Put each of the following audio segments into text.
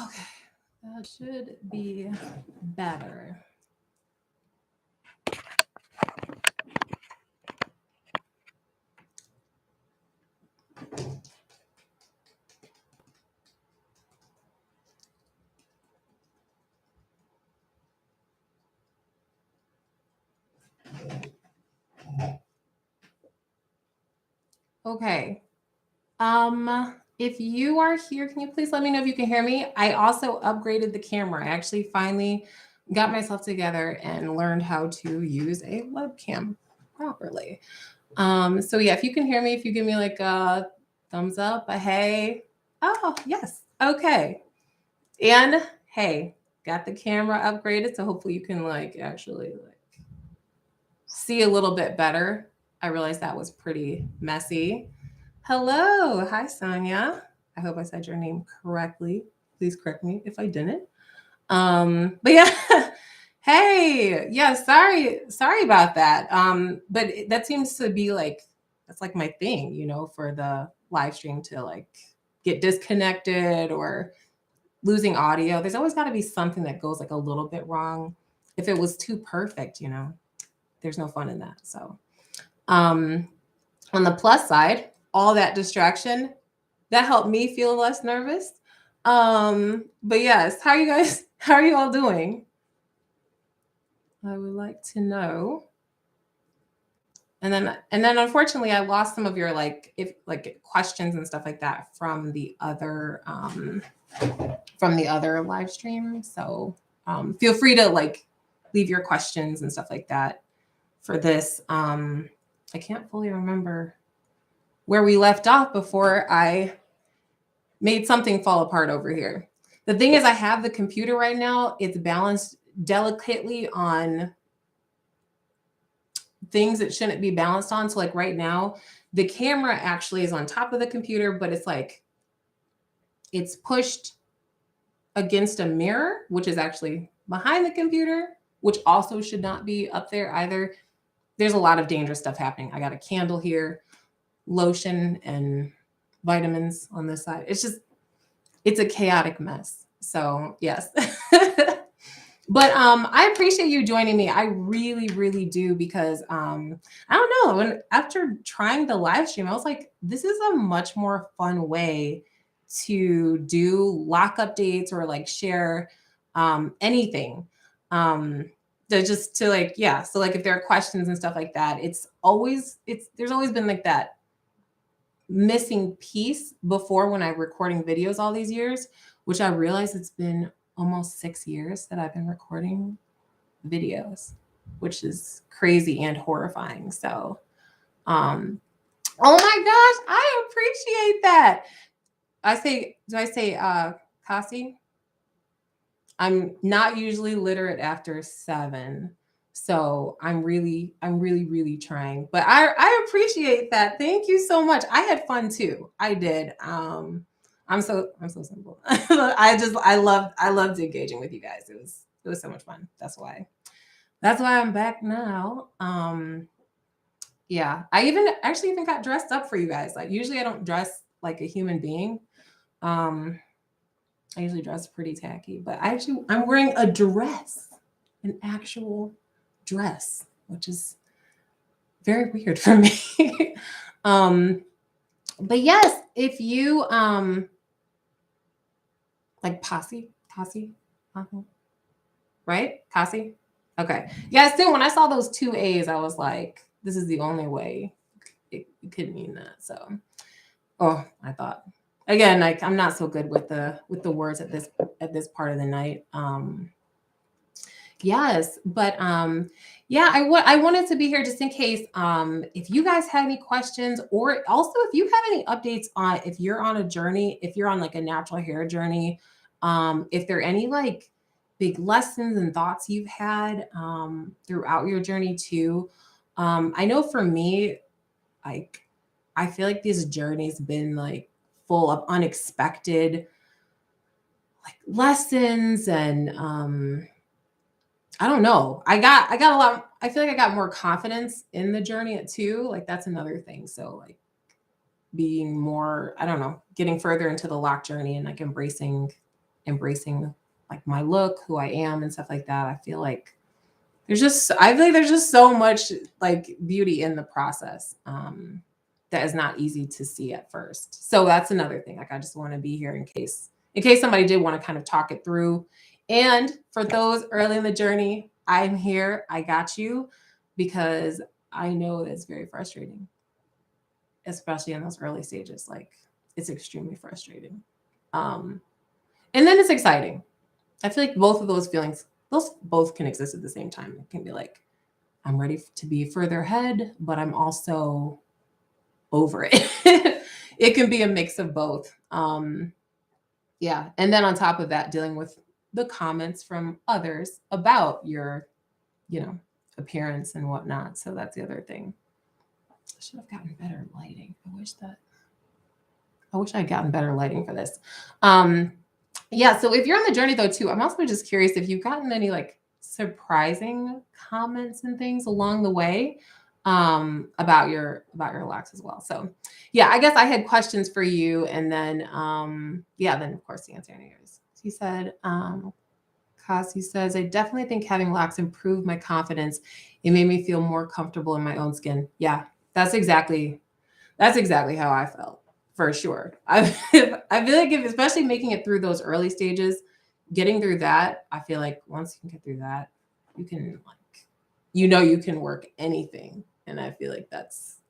Okay, that should be better. Okay. If you are here, can you please let me know if you can hear me? I also upgraded the camera. I actually finally got myself together and learned how to use a webcam properly. So yeah, if you can hear me, if you give me like a thumbs up, a hey. Oh, yes. Okay. And hey, got the camera upgraded, so hopefully you can like actually like see a little bit better. I realized that was pretty messy. Hello. Hi, Sonia. I hope I said your name correctly. Please correct me if I didn't. But yeah. Hey, yeah, sorry about that. But that seems to be like that's like my thing, for the live stream to like get disconnected or losing audio. There's always got to be something that goes like a little bit wrong. If it was too perfect, there's no fun in that. So, um, on the plus side, all that distraction that helped me feel less nervous. But yes, how are you all doing? I would like to know. And then unfortunately I lost some of your like if like questions and stuff like that from the other live stream. So feel free to like leave your questions and stuff like that for this. I can't fully remember where we left off before I made something fall apart over here. The thing is, I have the computer right now. It's balanced delicately on things it shouldn't be balanced on. So like right now, the camera actually is on top of the computer, but it's like it's pushed against a mirror, which is actually behind the computer, which also should not be up there either. There's a lot of dangerous stuff happening. I got a candle here, lotion and vitamins on this side. It's a chaotic mess. So yes. But I appreciate you joining me. I really, really do because I don't know. When after trying the live stream, I was like, this is a much more fun way to do lock updates or like share anything. To like, yeah. So like if there are questions and stuff like that, there's always been like that missing piece before when I'm recording videos all these years, which I realize it's been almost 6 years that I've been recording videos, which is crazy and horrifying. So, oh my gosh, I appreciate that. Do I say, Kasi? I'm not usually literate after 7. So I'm really, really trying. But I appreciate that. Thank you so much. I had fun too. I did. I'm so simple. I loved engaging with you guys. It was so much fun. That's why I'm back now. Yeah. I even got dressed up for you guys. Like usually I don't dress like a human being. I usually dress pretty tacky, but I'm wearing a dress, an actual dress, which is very weird for me. um, but yes, if you like Kasi, right? Kasi. Okay. Yeah, still when I saw those 2 A's, I was like, this is the only way it could mean that. So, I thought again, like I'm not so good with the words at this part of the night. Yes, but yeah, I wanted to be here just in case if you guys had any questions, or also if you have any updates on if you're on a journey, if you're on like a natural hair journey, if there are any like big lessons and thoughts you've had throughout your journey too. I know for me, like I feel like this journey's been like full of unexpected like lessons and I don't know. I got a lot. I feel like I got more confidence in the journey too. Like that's another thing. So like being more, I don't know, getting further into the lock journey and like embracing embracing like my look, who I am and stuff like that. I feel like there's just so much like beauty in the process. That is not easy to see at first. So that's another thing. Like I just want to be here in case somebody did want to kind of talk it through. And for those early in the journey, I'm here. I got you because I know it's very frustrating, especially in those early stages. Like it's extremely frustrating. Um, and then it's exciting. I feel like both of those feelings, those both can exist at the same time. It can be like, I'm ready to be further ahead, but I'm also over it. It can be a mix of both. Yeah. And then on top of that, dealing with the comments from others about your, you know, appearance and whatnot. So that's the other thing. I should have gotten better lighting. I wish I'd gotten better lighting for this. Yeah. So if you're on the journey though, too, I'm also just curious if you've gotten any like surprising comments and things along the way about your locks as well. So yeah, I guess I had questions for you, and then yeah, then of course the answer yours. He said, Kasi says, I definitely think having locks improved my confidence. It made me feel more comfortable in my own skin. Yeah, that's exactly how I felt for sure. I feel like if, especially making it through those early stages, getting through that, I feel like once you can get through that, you can like, you can work anything. And I feel like that's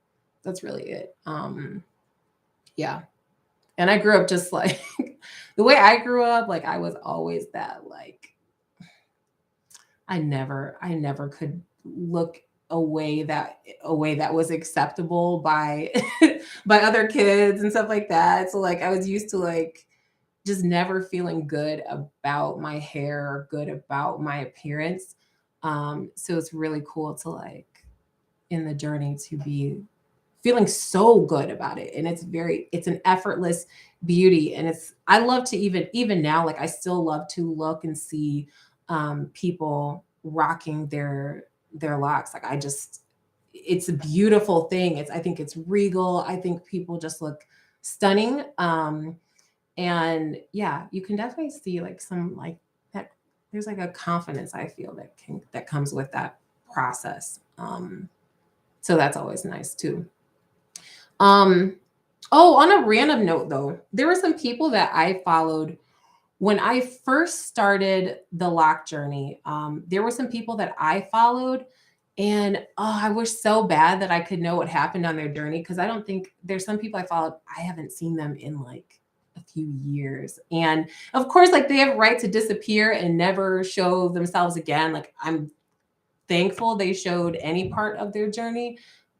really it. Yeah. And I grew up just like the way I grew up, like I was always that like I never could look a way that was acceptable by by other kids and stuff like that. So like I was used to like just never feeling good about my hair or good about my appearance. So it's really cool to like in the journey to be feeling so good about it, and it's an effortless beauty, and I love to even now, like I still love to look and see people rocking their locks. Like I just it's a beautiful thing. I think it's regal. I think people just look stunning. And yeah, you can definitely see like some like that there's like a confidence I feel that comes with that process. So that's always nice too. Um, oh, on a random note though, there were some people that I followed when I first started the lock journey. There were some people that I followed, and oh, I wish so bad that I could know what happened on their journey, because I don't think there's some people I followed, I haven't seen them in like a few years. And of course, like they have a right to disappear and never show themselves again. Like I'm thankful they showed any part of their journey,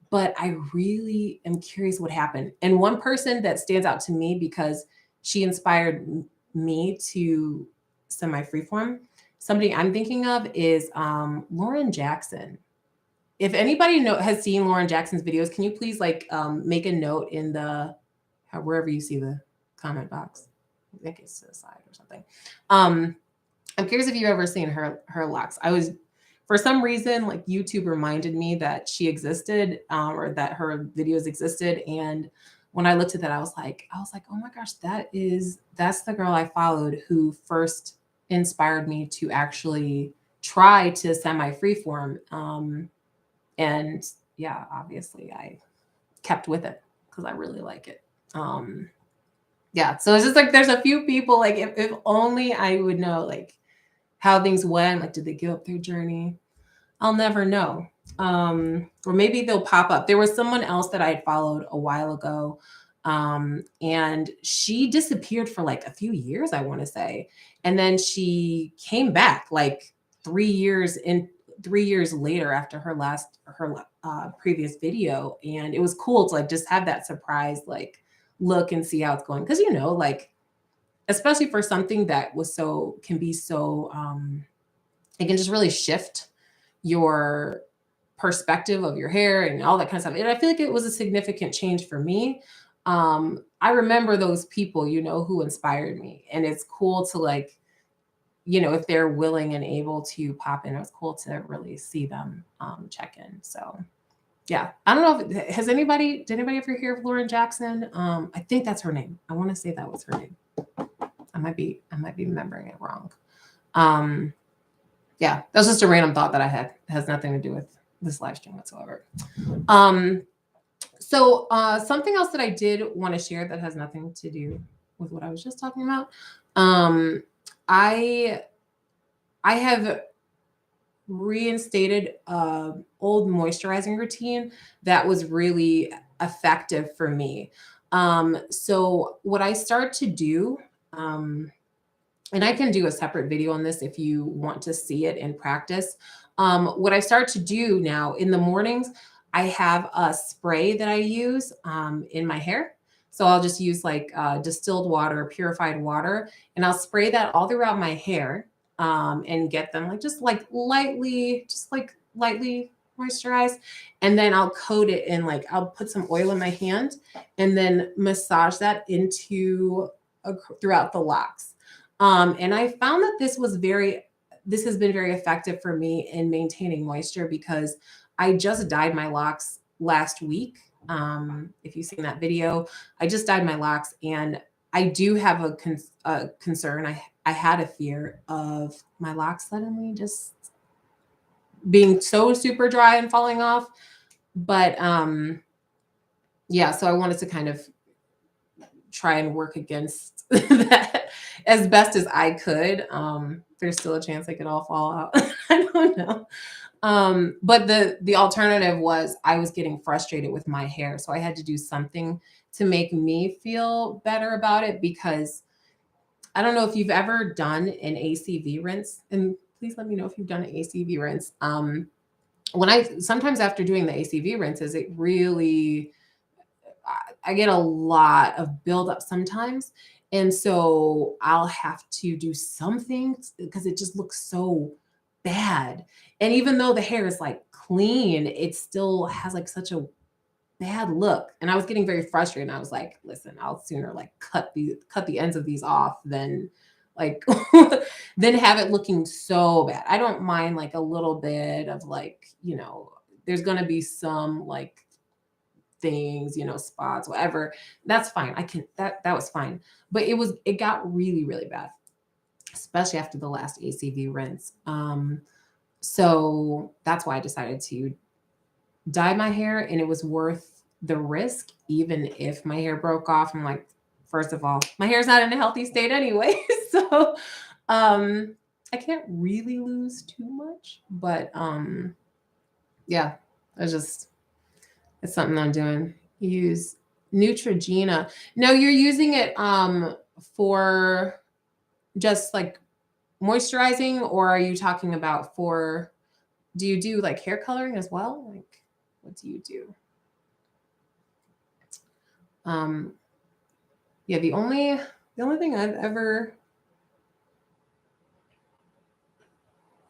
but I really am curious what happened. And one person that stands out to me because she inspired me to semi freeform, somebody I'm thinking of is Lauren Jackson. If anybody has seen Lauren Jackson's videos, can you please like make a note in the wherever you see the comment box? I think it's to the side or something. I'm curious if you've ever seen her locks. For some reason, like YouTube reminded me that she existed, or that her videos existed. And when I looked at that, I was like, oh my gosh, that's the girl I followed who first inspired me to actually try to semi freeform. And yeah, obviously I kept with it because I really like it. Yeah, so it's just like there's a few people like if only I would know like how things went, like did they give up their journey? I'll never know. Or maybe they'll pop up. There was someone else that I had followed a while ago, and she disappeared for like a few years, I want to say, and then she came back like 3 years later after her previous video, and it was cool to like just have that surprise like look and see how it's going, because like especially for something that was so can be so it can just really shift your perspective of your hair and all that kind of stuff. And I feel like it was a significant change for me. I remember those people, who inspired me. And it's cool to like, if they're willing and able to pop in, it was cool to really see them check in. So yeah, I don't know if did anybody ever hear of Lauren Jackson? I think that's her name. I want to say that was her name. I might be remembering it wrong. Yeah, that's just a random thought that I had. It has nothing to do with this live stream whatsoever. So something else that I did want to share that has nothing to do with what I was just talking about. I have reinstated old moisturizing routine that was really effective for me. So what I start to do, and I can do a separate video on this if you want to see it in practice. What I start to do now in the mornings, I have a spray that I use in my hair. So I'll just use like distilled water, purified water, and I'll spray that all throughout my hair and get them like just like lightly moisturized. And then I'll coat it in like, I'll put some oil in my hand and then massage that into throughout the locks. And I found that this has been very effective for me in maintaining moisture because I just dyed my locks last week. If you've seen that video, I just dyed my locks and I do have a concern. I had a fear of my locks suddenly just being so super dry and falling off. But yeah, so I wanted to kind of try and work against that as best as I could. There's still a chance they could all fall out. I don't know. But the alternative was I was getting frustrated with my hair. So I had to do something to make me feel better about it because I don't know if you've ever done an ACV rinse, and please let me know if you've done an ACV rinse. Sometimes after doing the ACV rinses, it really, I get a lot of buildup sometimes. And so I'll have to do something because it just looks so bad. And even though the hair is like clean, it still has like such a bad look. And I was getting very frustrated. And I was like, listen, I'll sooner like cut the ends of these off than like than have it looking so bad. I don't mind like a little bit of like, there's gonna be some like things, spots, whatever. That's fine. That was fine. But it got really, really bad, especially after the last ACV rinse. So that's why I decided to dye my hair, and it was worth the risk, even if my hair broke off. I'm like, first of all, my hair's not in a healthy state anyway. So I can't really lose too much, but yeah, it's something I'm doing. Use Neutrogena. No, you're using it for just like moisturizing, or are you talking about do you do like hair coloring as well? Like, what do you do? Yeah, the only thing I've ever,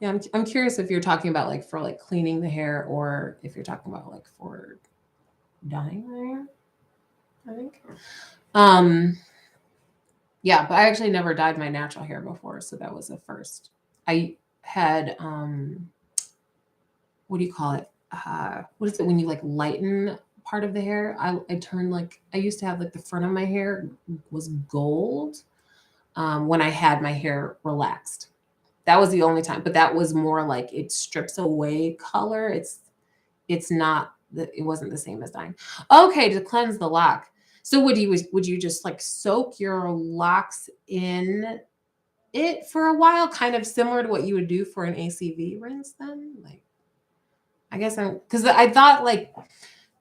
yeah, I'm curious if you're talking about like for like cleaning the hair or if you're talking about like for dyeing the hair, I think. Yeah, but I actually never dyed my natural hair before, so that was a first. I had what do you call it? What is it when you like lighten part of the hair? I turned like, I used to have like the front of my hair was gold when I had my hair relaxed. That was the only time, but that was more like it strips away color. It wasn't the same as dyeing. Okay, to cleanse the lock. So would you just like soak your locks in it for a while, kind of similar to what you would do for an ACV rinse then? Like, I guess because I thought like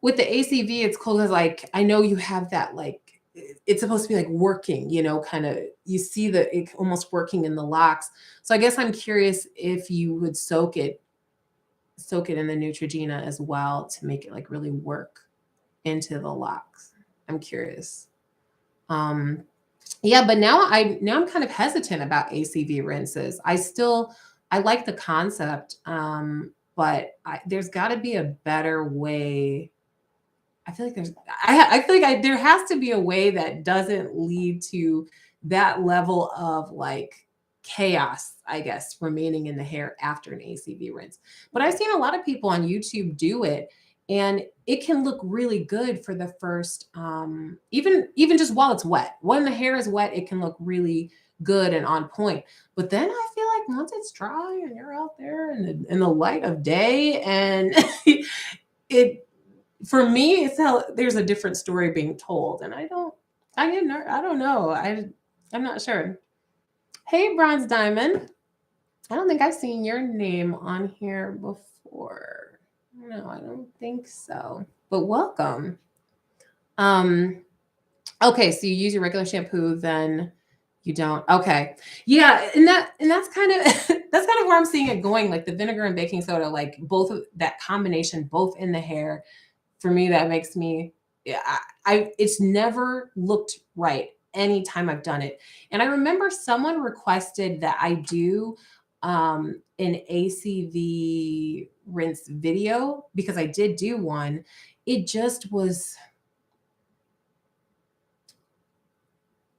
with the ACV, it's cool because like I know you have that like it's supposed to be like working, kind of you see it almost working in the locks. So I guess I'm curious if you would soak it in the Neutrogena as well to make it like really work into the locks. I'm curious. Yeah, but now I'm kind of hesitant about ACV rinses. I like the concept, but there's got to be a better way. I feel like there has to be a way that doesn't lead to that level of like chaos, I guess, remaining in the hair after an ACV rinse. But I've seen a lot of people on YouTube do it, and it can look really good for the first, even just while it's wet. When the hair is wet, it can look really good and on point. But then I feel like once it's dry and you're out there in the light of day, and it for me, it's how there's a different story being told, and I don't know. I'm not sure. Hey, Bronze Diamond. I don't think I've seen your name on here before. No, I don't think so. But welcome. Um, okay, so you use your regular shampoo, then you don't. Okay. Yeah, and that's kind of that's kind of where I'm seeing it going, like the vinegar and baking soda, like both of that combination, both in the hair. For me, that makes me, yeah, it's never looked right anytime I've done it. And I remember someone requested that I do an ACV rinse video because I did do one. It just was,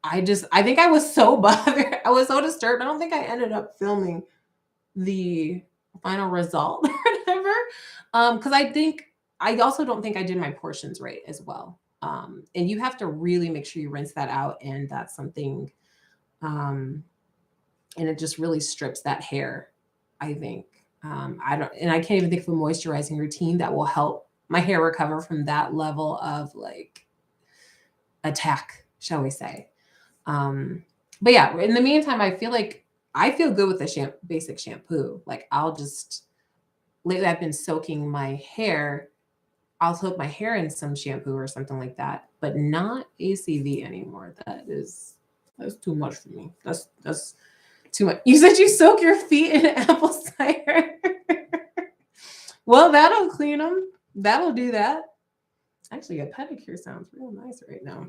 I think I was so bothered. I was so disturbed. I don't think I ended up filming the final result or whatever. Because I also don't think I did my portions right as well. And you have to really make sure you rinse that out. And that's something, and it just really strips that hair, I think. I can't even think of a moisturizing routine that will help my hair recover from that level of like attack, shall we say. But yeah, in the meantime, I feel good with the basic shampoo. Like lately I've been soaking my hair. I'll soak my hair in some shampoo or something like that, but not ACV anymore. That's too much for me. That's too much. You said you soak your feet in apple cider. Well, that'll clean them. That'll do that. Actually, a pedicure sounds real nice right now.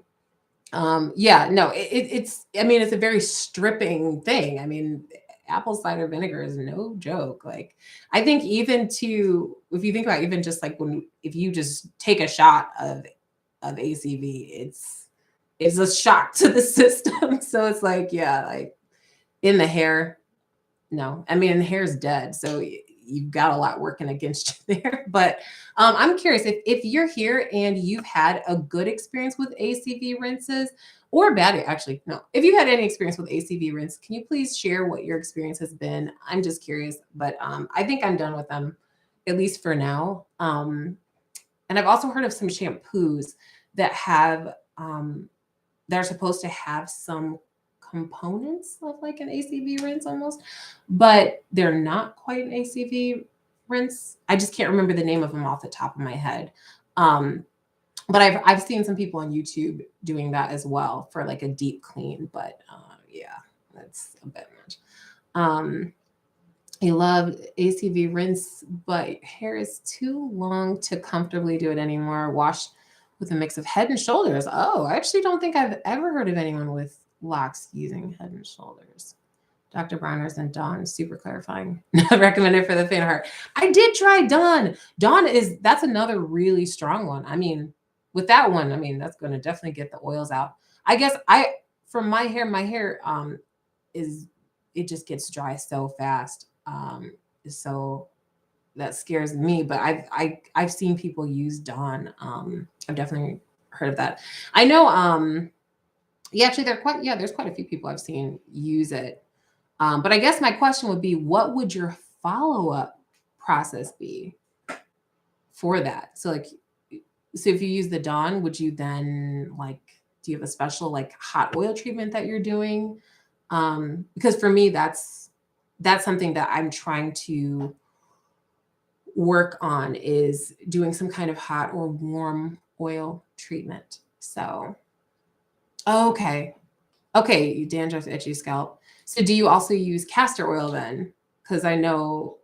Yeah, no, it's, I mean, it's a very stripping thing. I mean, apple cider vinegar is no joke. Like, I think if you think about even just like if you just take a shot of ACV, it's a shock to the system. So it's like, yeah, like in the hair, no, I mean, the hair's dead. So you've got a lot working against you there. But I'm curious if you're here and you've had a good experience with ACV rinses or bad, actually, no. If you had any experience with ACV rinse, can you please share what your experience has been? I'm just curious, but I think I'm done with them, at least for now. And I've also heard of some shampoos that they're supposed to have some components of like an ACV rinse almost, but they're not quite an ACV rinse. I just can't remember the name of them off the top of my head. But I've seen some people on YouTube doing that as well for like a deep clean, but yeah, that's a bit much. I love ACV rinse, but hair is too long to comfortably do it anymore. Wash with a mix of Head and Shoulders. Oh, I actually don't think I've ever heard of anyone with locks using Head and Shoulders. Dr. Bronner's and Dawn, super clarifying. Recommended for the faint of heart. I did try Dawn. That's another really strong one. I mean, with that one, I mean, that's going to definitely get the oils out. I guess for my hair it just gets dry so fast. So that scares me, but I've seen people use Dawn. I've definitely heard of that. I know, yeah, actually there's quite a few people I've seen use it. But I guess my question would be, what would your follow-up process be for that? So if you use the Dawn, would you then do you have a special like hot oil treatment that you're doing? Because for me, that's something that I'm trying to work on, is doing some kind of hot or warm oil treatment. So, okay. Dandruff, itchy scalp. So do you also use castor oil then? Because I know,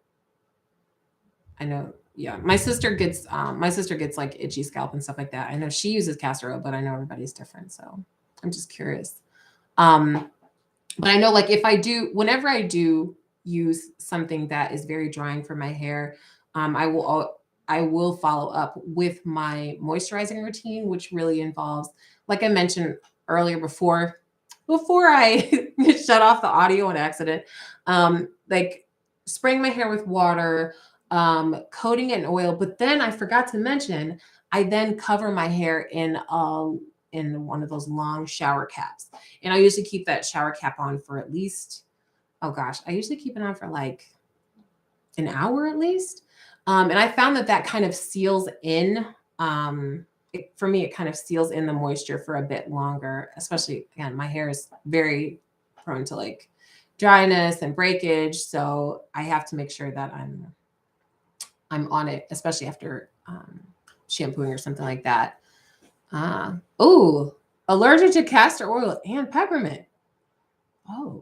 yeah, my sister gets like itchy scalp and stuff like that. I know she uses castor oil, but I know everybody's different. So I'm just curious. But I know, like, whenever I do use something that is very drying for my hair, I will follow up with my moisturizing routine, which really involves, like I mentioned earlier before I shut off the audio on accident, like spraying my hair with water, coating it in oil. But then I forgot to mention, I then cover my hair in in one of those long shower caps. And I usually keep that shower cap on for at least, oh gosh, I usually keep it on for like an hour at least. And I found that that kind of seals in, for me, it kind of seals in the moisture for a bit longer, especially again, my hair is very prone to like dryness and breakage. So I have to make sure that I'm on it, especially after shampooing or something like that. Oh, allergic to castor oil and peppermint. Oh,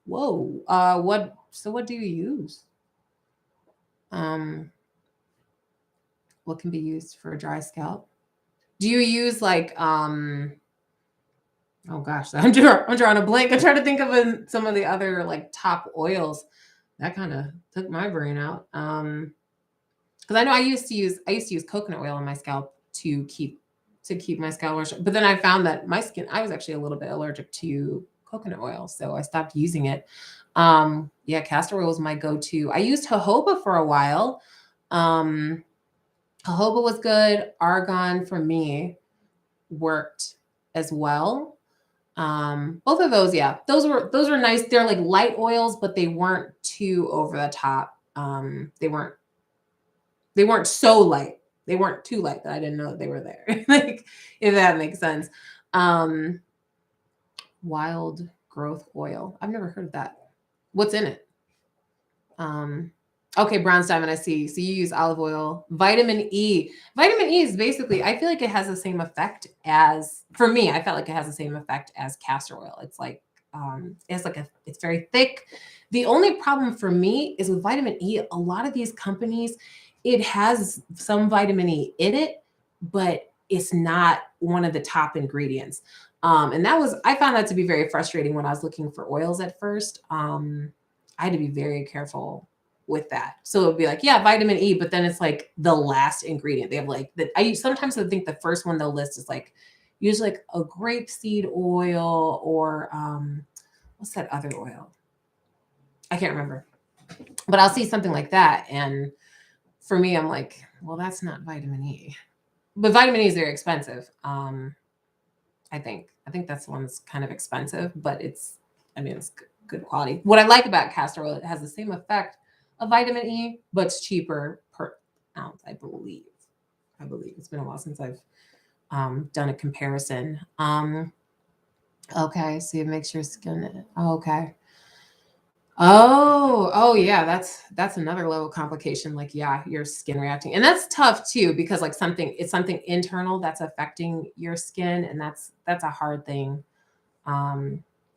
whoa. What do you use? What can be used for a dry scalp? Do you use like oh gosh, I'm drawing a blank. I'm trying to think of some of the other like top oils. That kind of took my brain out. Because I know I used to use coconut oil on my scalp to keep my scalp moisture. But then I found that my skin, I was actually a little bit allergic to coconut oil, so I stopped using it. Yeah, castor oil was my go-to. I used jojoba for a while. Jojoba was good. Argan for me worked as well. Both of those, yeah, those were nice. They're like light oils, but they weren't too over the top. They weren't so light. They weren't too light that I didn't know that they were there. Like, if that makes sense. Wild growth oil. I've never heard of that. What's in it? Okay, Bronze Diamond, I see. So you use olive oil. Vitamin E. Vitamin E is basically, I feel like it has the same effect as, for me, I felt like it has the same effect as castor oil. It's like, it's very thick. The only problem for me is with vitamin E, a lot of these companies, it has some vitamin E in it, but it's not one of the top ingredients. And I found that to be very frustrating when I was looking for oils at first. I had to be very careful with that. So it would be like, yeah, vitamin E, but then it's like the last ingredient. They have like that. Sometimes I think the first one they'll list is like usually like a grapeseed oil or what's that other oil? I can't remember. But I'll see something like that. And for me, I'm like, well, that's not vitamin E. But vitamin E is very expensive. I think that's the one that's kind of expensive, but it's good quality. What I like about castor oil, it has the same effect of vitamin E, but it's cheaper per ounce, I believe. It's been a while since I've done a comparison. Okay, so it makes your skin. Okay. Oh yeah, that's another level of complication. Like, yeah, your skin reacting, and that's tough too because like it's something internal that's affecting your skin, and that's a hard thing.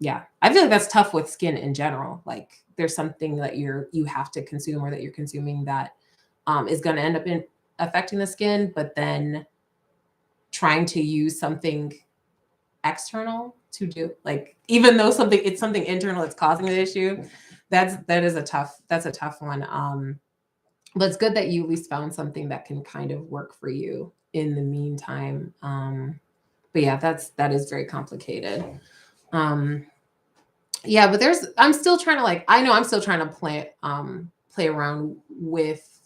Yeah, I feel like that's tough with skin in general. Like, there's something that you have to consume or that you're consuming that is going to end up affecting the skin, but then trying to use something external to do, like, even though it's something internal that's causing the issue, that's a tough one. But it's good that you at least found something that can kind of work for you in the meantime. But yeah, that is very complicated. Yeah, but I'm still trying to I'm still trying to play around with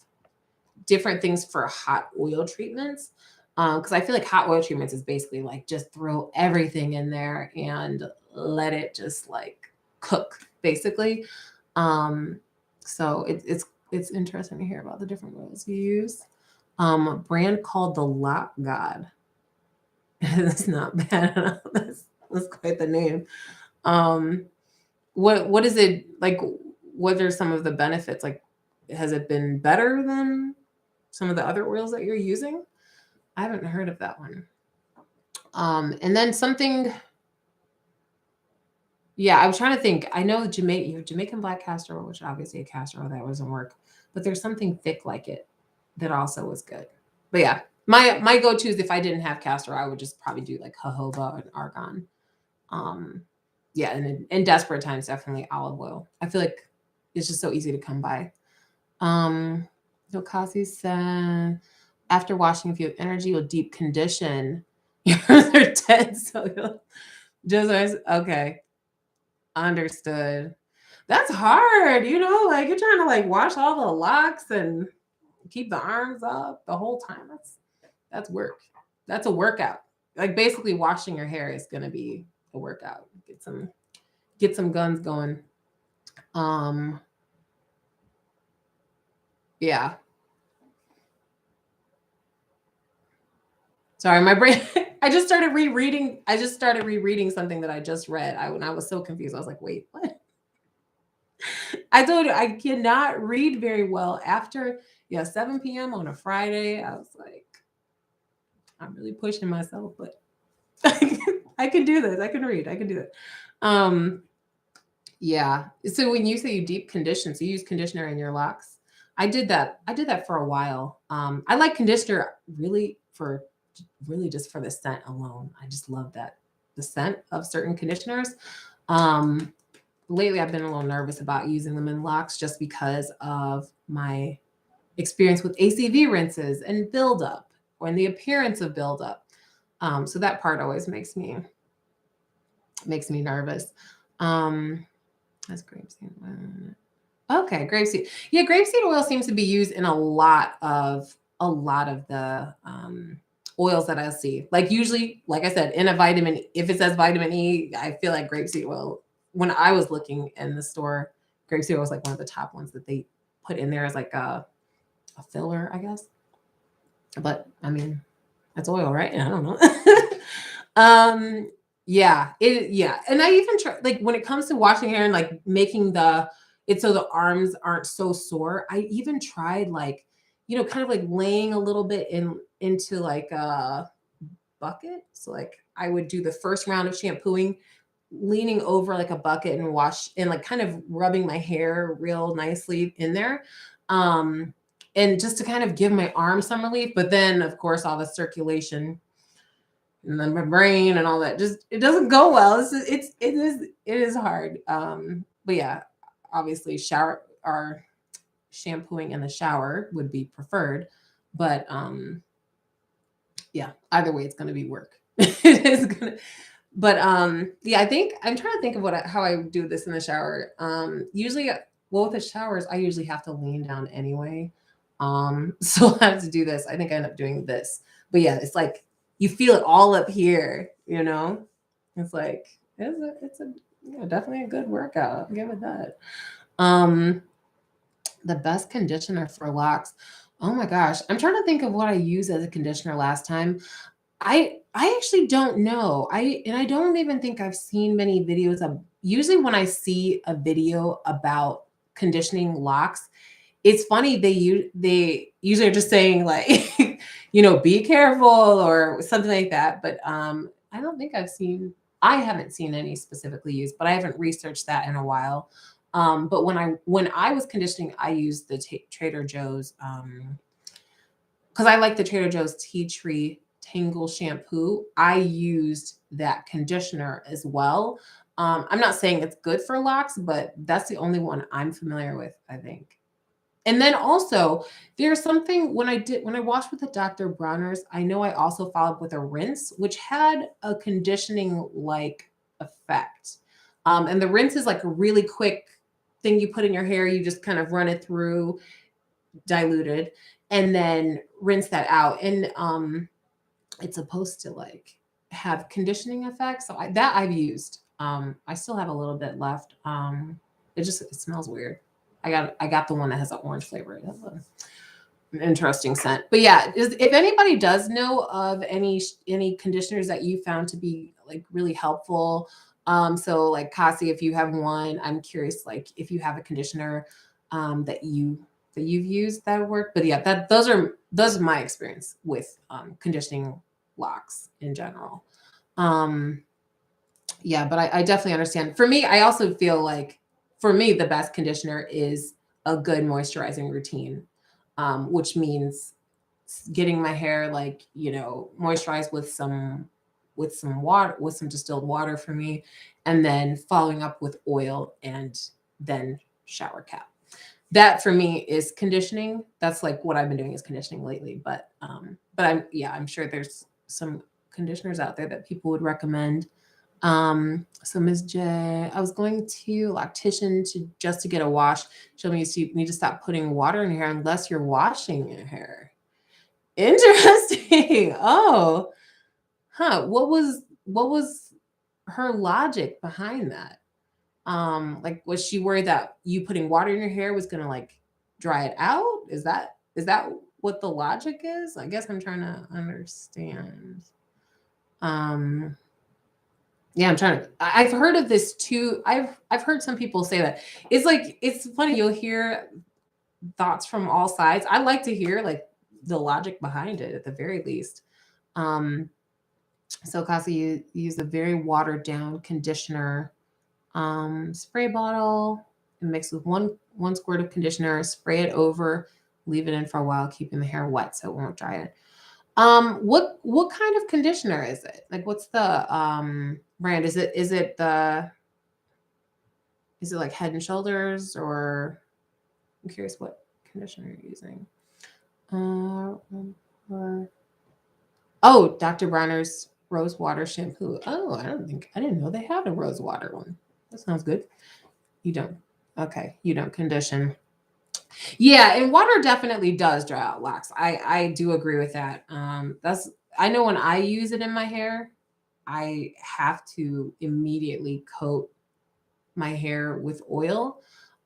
different things for hot oil treatments. Because I feel like hot oil treatments is basically like just throw everything in there and let it just like cook, basically. So it's interesting to hear about the different oils you use. A brand called the Lock God. That's not bad enough. That's quite the name. What is it like? What are some of the benefits? Like, has it been better than some of the other oils that you're using? I haven't heard of that one. And then something. Yeah, I was trying to think. I know you have Jamaican black castor oil, which obviously a castor oil that doesn't work, but there's something thick like it that also was good. But yeah, my go-tos, if I didn't have castor, I would just probably do like jojoba and argan. Yeah, and in desperate times, definitely olive oil. I feel like it's just so easy to come by. Yokasi said, after washing, if you have energy, you'll deep condition. You're dead, so you'll just okay. Understood. That's hard, like you're trying to like wash all the locks and keep the arms up the whole time. That's work. That's a workout. like basically washing your hair is gonna be a workout. Get some guns going. Um, yeah. Sorry, my brain. I just started rereading. I just started rereading something that I just read. When I was so confused, I was like, "Wait, what?" I told you I cannot read very well after 7 p.m. on a Friday. I was like, I'm really pushing myself, but I can do this. I can read. I can do it. Yeah. So when you say you deep condition, so you use conditioner in your locks. I did that. I did that for a while. I like conditioner really just for the scent alone. I just love that the scent of certain conditioners. Lately I've been a little nervous about using them in locks just because of my experience with ACV rinses and buildup or in the appearance of buildup. So that part always makes me nervous. That's grapeseed. Okay, grapeseed. Yeah, grapeseed oil seems to be used in a lot of the oils that I see. Like usually, like I said, in a vitamin, if it says vitamin E, I feel like grapeseed oil. When I was looking in the store, grapeseed oil was like one of the top ones that they put in there as like a filler, I guess. But I mean, that's oil, right? I don't know. Yeah, and I even try, like when it comes to washing hair and like making it so the arms aren't so sore. I even tried like, kind of like laying a little bit into like a bucket. So like I would do the first round of shampooing, leaning over like a bucket and wash and like kind of rubbing my hair real nicely in there. And just to kind of give my arm some relief. But then of course all the circulation and then my brain and all that just it doesn't go well. It is hard. But yeah, obviously shampooing in the shower would be preferred, but yeah, either way it's going to be work. It is going to, but yeah, I think I'm trying to think of how I do this in the shower. Usually, well, with the showers I usually have to lean down anyway. So I have to do this. I think I end up doing this, but yeah, it's like you feel it all up here, it's like definitely a good workout. I'll give it that. um the best conditioner for locks. Oh my gosh, I'm trying to think of what I used as a conditioner last time. I actually don't know. I don't even think I've seen many videos of. Usually when I see a video about conditioning locks, it's funny they usually are just saying like be careful or something like that, but I don't think I haven't seen any specifically used, but I haven't researched that in a while. But when I was conditioning, I used the Trader Joe's because I like the Trader Joe's Tea Tree Tangle shampoo. I used that conditioner as well. I'm not saying it's good for locks, but that's the only one I'm familiar with, I think. And then also, there's something when I washed with the Dr. Bronner's, I know I also followed with a rinse, which had a conditioning like effect. And the rinse is like a really quick thing you put in your hair. You just kind of run it through, diluted, and then rinse that out. And it's supposed to like have conditioning effects. So that I've used. I still have a little bit left. It smells weird. I got the one that has an orange flavor. It has an interesting scent. But yeah, if anybody does know of any conditioners that you found to be like really helpful, so like Kasi, if you have one, I'm curious like if you have a conditioner that you've used that work. But yeah, those are my experience with conditioning locks in general. Yeah, but I definitely understand. For me, I also feel like for me the best conditioner is a good moisturizing routine, which means getting my hair like moisturized with some water, with some distilled water for me, and then following up with oil and then shower cap. That for me is conditioning. That's like what I've been doing is conditioning lately. But I'm sure there's some conditioners out there that people would recommend. So Ms. J, I was going to loctician to get a wash. She told me you need to stop putting water in your hair unless you're washing your hair. Interesting. Oh, what was her logic behind that? Like, was she worried that you putting water in your hair was gonna like dry it out? Is that what the logic is? I guess I'm trying to understand. Um, yeah, I'm trying to. I've heard of this too. I've heard some people say that it's like it's funny. You'll hear thoughts from all sides. I like to hear like the logic behind it at the very least. Um, so Kasi, you use a very watered down conditioner spray bottle and mix with one squirt of conditioner, spray it over, leave it in for a while, keeping the hair wet so it won't dry it. What kind of conditioner is it? Like what's the brand? Is it like Head and Shoulders, or I'm curious what conditioner you're using. Oh, Dr. Bronner's Rose Water Shampoo. Oh, I didn't know they had a rose water one. That sounds good. You don't. Okay, you don't condition. Yeah, and water definitely does dry out locks. I do agree with that. That's I know when I use it in my hair, I have to immediately coat my hair with oil,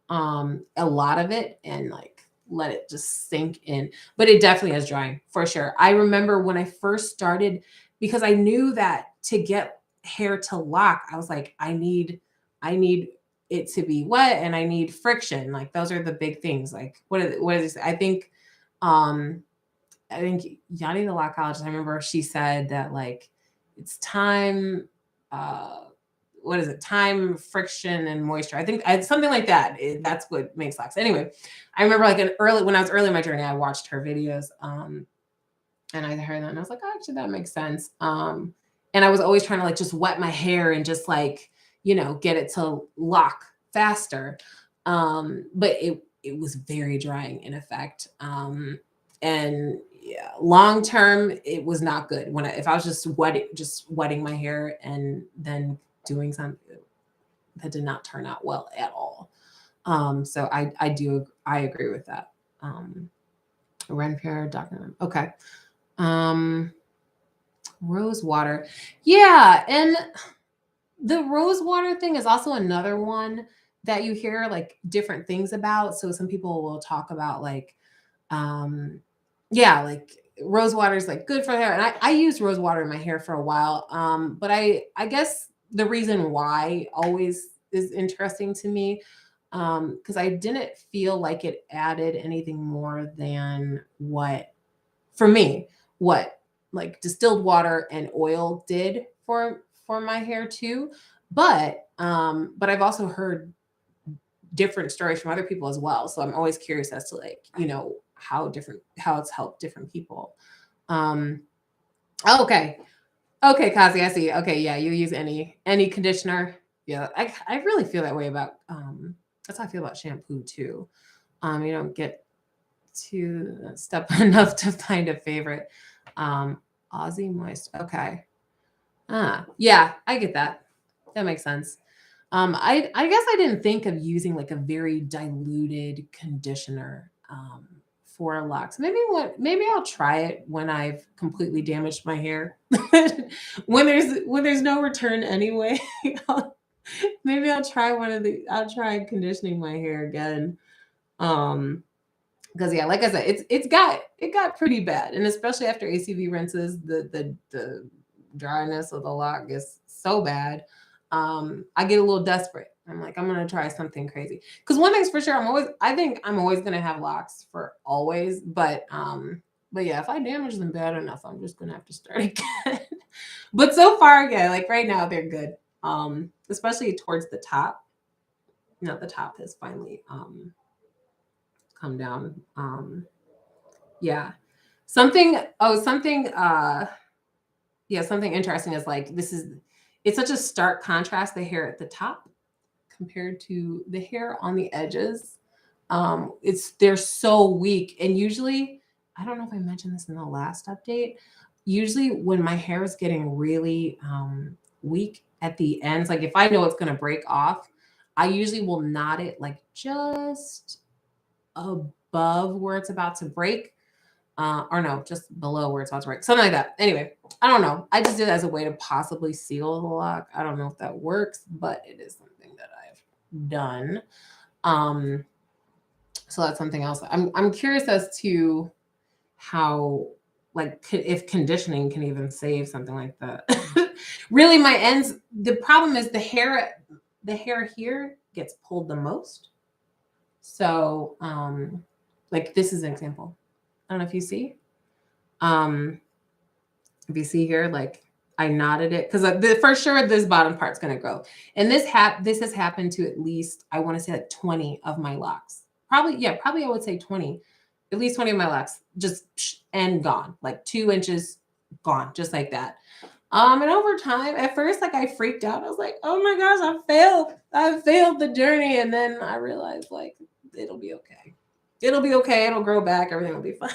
a lot of it, and like let it just sink in. But it definitely is drying for sure. I remember when I first started, because I knew that to get hair to lock, I was like, I need it to be wet and I need friction. Like those are the big things. Like what is this? Um I think Yanni the lockologist, I remember she said that like it's time, uh what is it? Time, friction, and moisture. I think something like that. That's what makes locks. Anyway, I remember like when I was early in my journey, I watched her videos, and I heard that, and I was like, oh, actually, that makes sense. And I was always trying to like just wet my hair and just like get it to lock faster. But it was very drying in effect. And yeah, long term, it was not good. If I was just wetting my hair and then doing something that did not turn out well at all. So I agree with that. Renpure, Dr. Okay. Rose water. Yeah, and the rose water thing is also another one that you hear like different things about. So some people will talk about like yeah, like rose water is like good for hair. And I used rose water in my hair for a while. But I guess the reason why always is interesting to me, because I didn't feel like it added anything more than what for me, what like distilled water and oil did for my hair too. But I've also heard different stories from other people as well. So I'm always curious as to like, how it's helped different people. Um okay. Okay, Kazi, I see. Okay, yeah, you use any conditioner. Yeah, I really feel that way about that's how I feel about shampoo too. You don't get to step enough to find a favorite. Aussie Moist. Okay. Yeah, I get that. That makes sense. I guess I didn't think of using like a very diluted conditioner for locks. Maybe I'll try it when I've completely damaged my hair. When there's no return anyway. Maybe I'll try conditioning my hair again. Because yeah, like I said, it got pretty bad, and especially after ACV rinses, the dryness of the lock is so bad. I get a little desperate. I'm like, I'm gonna try something crazy. Because one thing's for sure, I think I'm always gonna have locks for always. But yeah, if I damage them bad enough, I'm just gonna have to start again. But so far, yeah, like right now they're good. Especially towards the top. The top has finally come down. Yeah. Something interesting is like it's such a stark contrast, the hair at the top compared to the hair on the edges. They're so weak. And usually, I don't know if I mentioned this in the last update. Usually when my hair is getting really weak at the ends, like if I know it's gonna break off, I usually will knot it like just above where it's about to break. or no, just below where it's about to break, something like that. Anyway, I don't know. I just did it as a way to possibly seal the lock. I don't know if that works, but it is something that I've done. So that's something else. I'm curious as to how, like, if conditioning can even save something like that. Really, my ends. The problem is the hair here gets pulled the most. So, like this is an example. I don't know if you see. If you see here, like I knotted it because for sure this bottom part's gonna go. And this has happened to at least, I want to say like 20 of my locks. Probably I would say 20, at least 20 of my locks just and gone, like 2 inches gone, just like that. And over time, at first, like I freaked out. I was like, oh my gosh, I failed the journey. And then I realized like it'll be okay. It'll be okay. It'll grow back. Everything will be fine.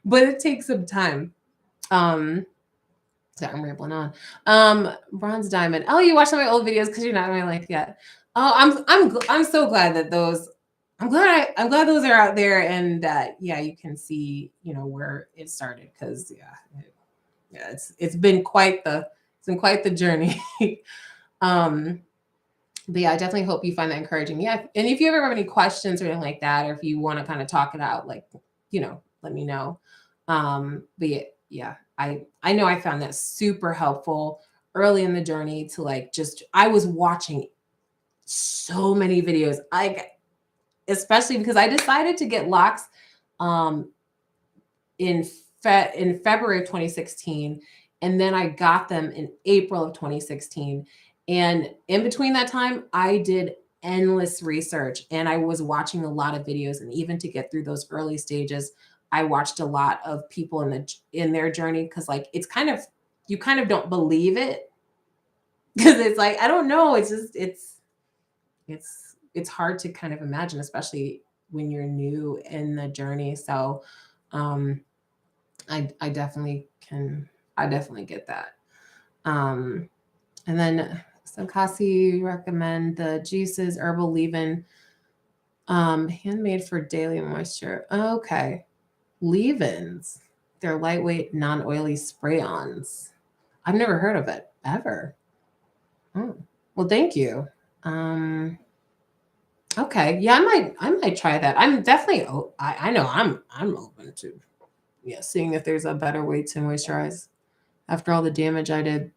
But it takes some time. So I'm rambling on. Bronze diamond. Oh, you watched some of my old videos because you're not really like yet. Oh, I'm so glad that those. I'm glad those are out there and that you can see where it started because it's been quite the journey. But I definitely hope you find that encouraging. Yeah, and if you ever have any questions or anything like that, or if you want to kind of talk it out, like let me know. But I know I found that super helpful early in the journey to like I was watching so many videos, especially because I decided to get locks in February of 2016, and then I got them in April of 2016. And in between that time, I did endless research and I was watching a lot of videos. And even to get through those early stages, I watched a lot of people in their journey because like it's kind of, you kind of don't believe it because it's like I don't know. It's just it's hard to kind of imagine, especially when you're new in the journey. So I definitely get that. And then Sankasi recommend the juices, herbal leave-in, handmade for daily moisture. Okay. Leave-ins. They're lightweight, non-oily spray-ons. I've never heard of it ever. Oh, well, thank you. Okay. Yeah, I might try that. I'm definitely I know I'm open to seeing if there's a better way to moisturize after all the damage I did.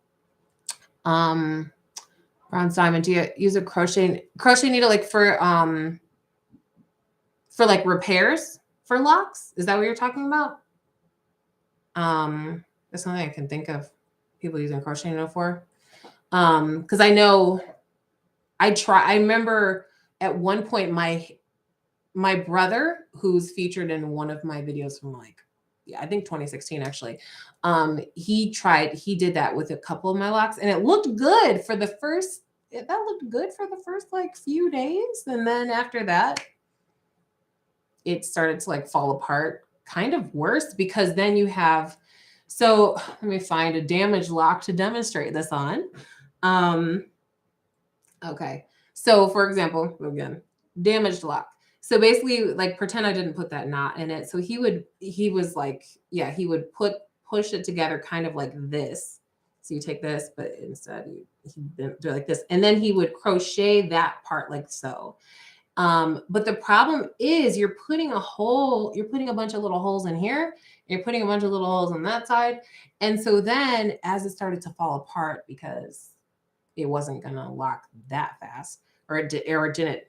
Bronze diamond, do you use a crochet needle like for like repairs for locks? Is that what you're talking about? That's something I can think of people using crochet needle for. Because I know I remember at one point my brother, who's featured in one of my videos from like, I think 2016 actually, he did that with a couple of my locks and it looked good for the first, like few days. And then after that, it started to like fall apart kind of worse because then you have, so let me find a damaged lock to demonstrate this on. Okay. So for example, again, damaged lock. So basically like pretend I didn't put that knot in it. So he would push it together kind of like this. So you take this, but instead he didn't do it like this. And then he would crochet that part like so. But the problem is you're putting a bunch of little holes in here. You're putting a bunch of little holes on that side. And so then as it started to fall apart because it wasn't going to lock that fast or it didn't,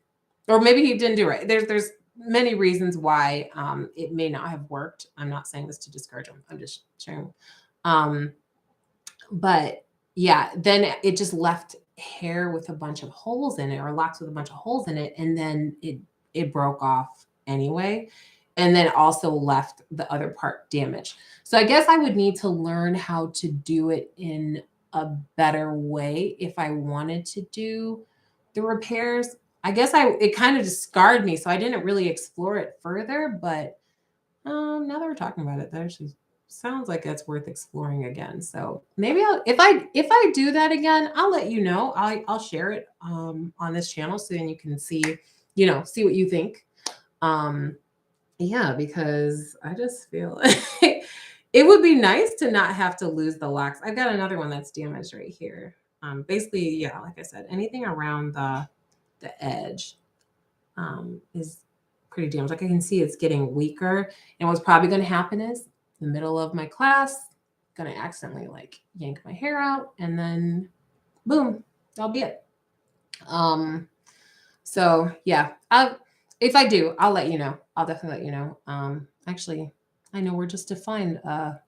or maybe he didn't do it right. There's many reasons why it may not have worked. I'm not saying this to discourage him. I'm just sharing. But yeah, then it just left hair with a bunch of holes in it or locks with a bunch of holes in it. And then it broke off anyway. And then also left the other part damaged. So I guess I would need to learn how to do it in a better way if I wanted to do the repairs. I guess it kind of just scarred me. So I didn't really explore it further, but now that we're talking about it, that actually sounds like it's worth exploring again. So maybe if I do that again, I'll let you know. I'll share it on this channel so then you can see what you think. Yeah, because I just feel it would be nice to not have to lose the locks. I've got another one that's damaged right here. Basically, yeah, like I said, anything around the edge is pretty damaged. Like I can see it's getting weaker. And what's probably going to happen is in the middle of my class, going to accidentally like yank my hair out, and then boom, that'll be it. So yeah, if I do, I'll let you know. I'll definitely let you know. Actually, I know where just to find a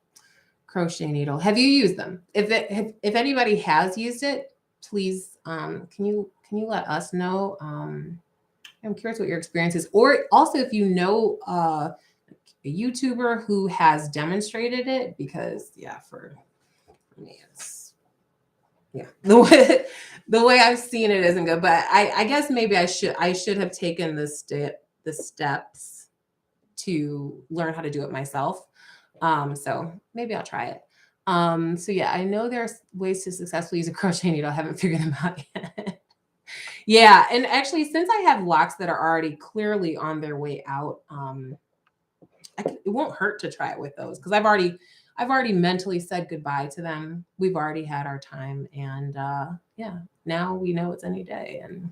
crochet needle. Have you used them? If anybody has used it, please can you let us know? I'm curious what your experience is, or also if you know a YouTuber who has demonstrated it, because yeah, for me it's yeah the way I've seen it isn't good. But I guess maybe I should have taken the steps to learn how to do it myself. So maybe I'll try it. So yeah, I know there's ways to successfully use a crochet needle. I haven't figured them out yet. Yeah, and actually, since I have locks that are already clearly on their way out, it won't hurt to try it with those because I've already mentally said goodbye to them. We've already had our time, and yeah, now we know it's any day, and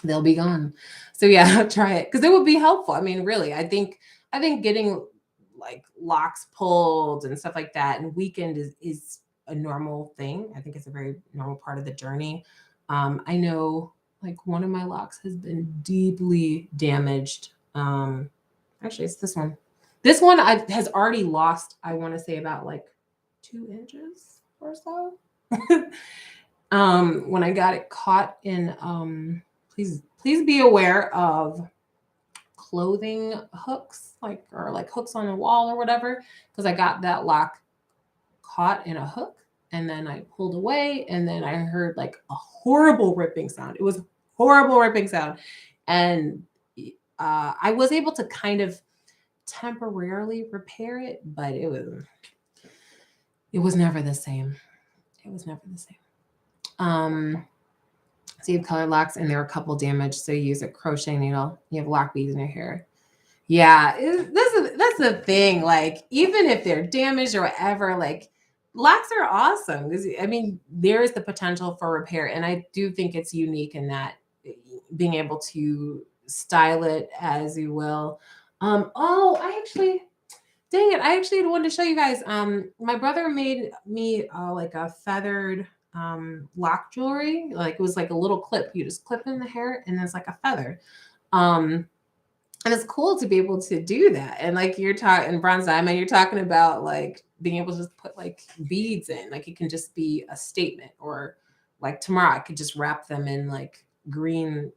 they'll be gone. So yeah, try it because it would be helpful. I mean, really, I think getting like locks pulled and stuff like that and weakened is a normal thing. I think it's a very normal part of the journey. I know like one of my locks has been deeply damaged. Actually, it's this one. This one has already lost. I want to say about like 2 inches or so. When I got it caught in please be aware of clothing hooks, like or like hooks on a wall or whatever, because I got that lock caught in a hook and then I pulled away and then I heard like a horrible ripping sound. It was horrible ripping sound. And I was able to kind of temporarily repair it, but it was never the same. It was never the same. Um So you have color locks and there are a couple damaged. So you use a crochet needle. You have lock beads in your hair. Yeah, that's the thing. Like even if they're damaged or whatever, like locks are awesome because I mean there is the potential for repair, and I do think it's unique in that being able to style it as you will. Oh, dang it, I actually wanted to show you guys. My brother made me like a feathered lock jewelry. Like it was like a little clip. You just clip in the hair, and it's like a feather. Um, and it's cool to be able to do that. And like you're talking bronze diamond, you're talking about like being able to just put like beads in. Like it can just be a statement, or like tomorrow I could just wrap them in like green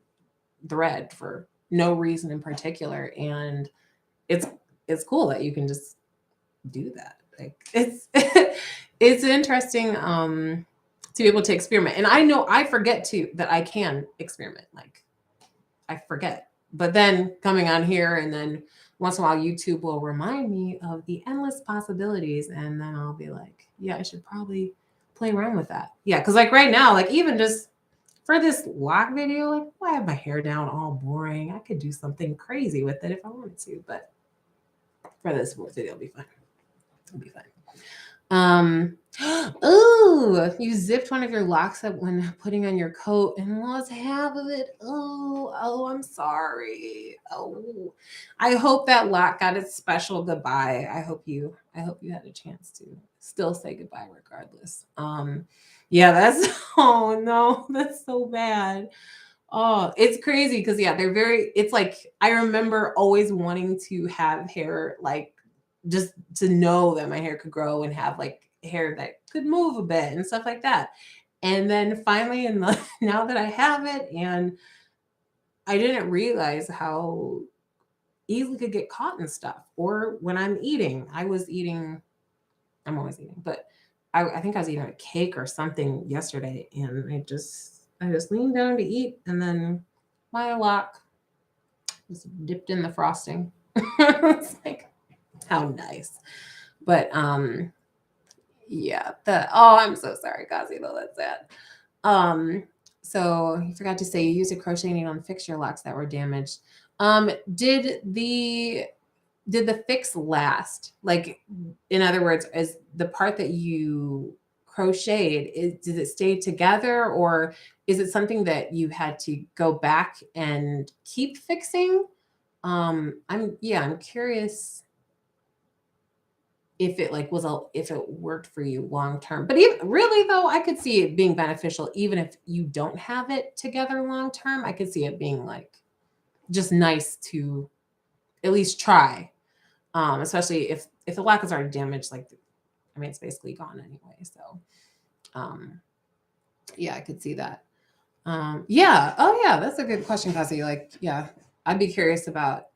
thread for no reason in particular. And it's it's cool that you can just do that. Like it's it's interesting to be able to experiment. And I know I forget too that I can experiment. Like I forget. But then coming on here and then once in a while YouTube will remind me of the endless possibilities and then I'll be like, yeah, I should probably play around with that. Yeah, cuz like right now, like even just for this lock video, like I have my hair down all boring. I could do something crazy with it if I wanted to, but for this video it'll be fine. It'll be fine. Oh, you zipped one of your locks up when putting on your coat and lost half of it. Oh, I'm sorry. Oh, I hope that lock got its special goodbye. I hope you had a chance to still say goodbye regardless. Yeah, that's oh no, that's so bad. Oh, it's crazy because yeah, it's like I remember always wanting to have hair like just to know that my hair could grow and have like hair that could move a bit and stuff like that. And then finally in the now that I have it and I didn't realize how easily could get caught and stuff. Or when I'm eating, I'm always eating, but I think I was eating a cake or something yesterday and I just leaned down to eat and then my lock was dipped in the frosting. It's like how nice. But yeah, I'm so sorry, Kazi, though that's sad. Um, so you forgot to say you used a crochet needle and fix your locks that were damaged. Did the did the fix last? Like, in other words, is the part that you crocheted, did it stay together, or is it something that you had to go back and keep fixing? I'm curious if it like if it worked for you long term. But even really though, I could see it being beneficial even if you don't have it together long term. I could see it being like just nice to at least try. Especially if the lock is already damaged, like I mean it's basically gone anyway. So um yeah, I could see that. Yeah. Oh yeah, that's a good question, Cassie. Like, yeah, I'd be curious about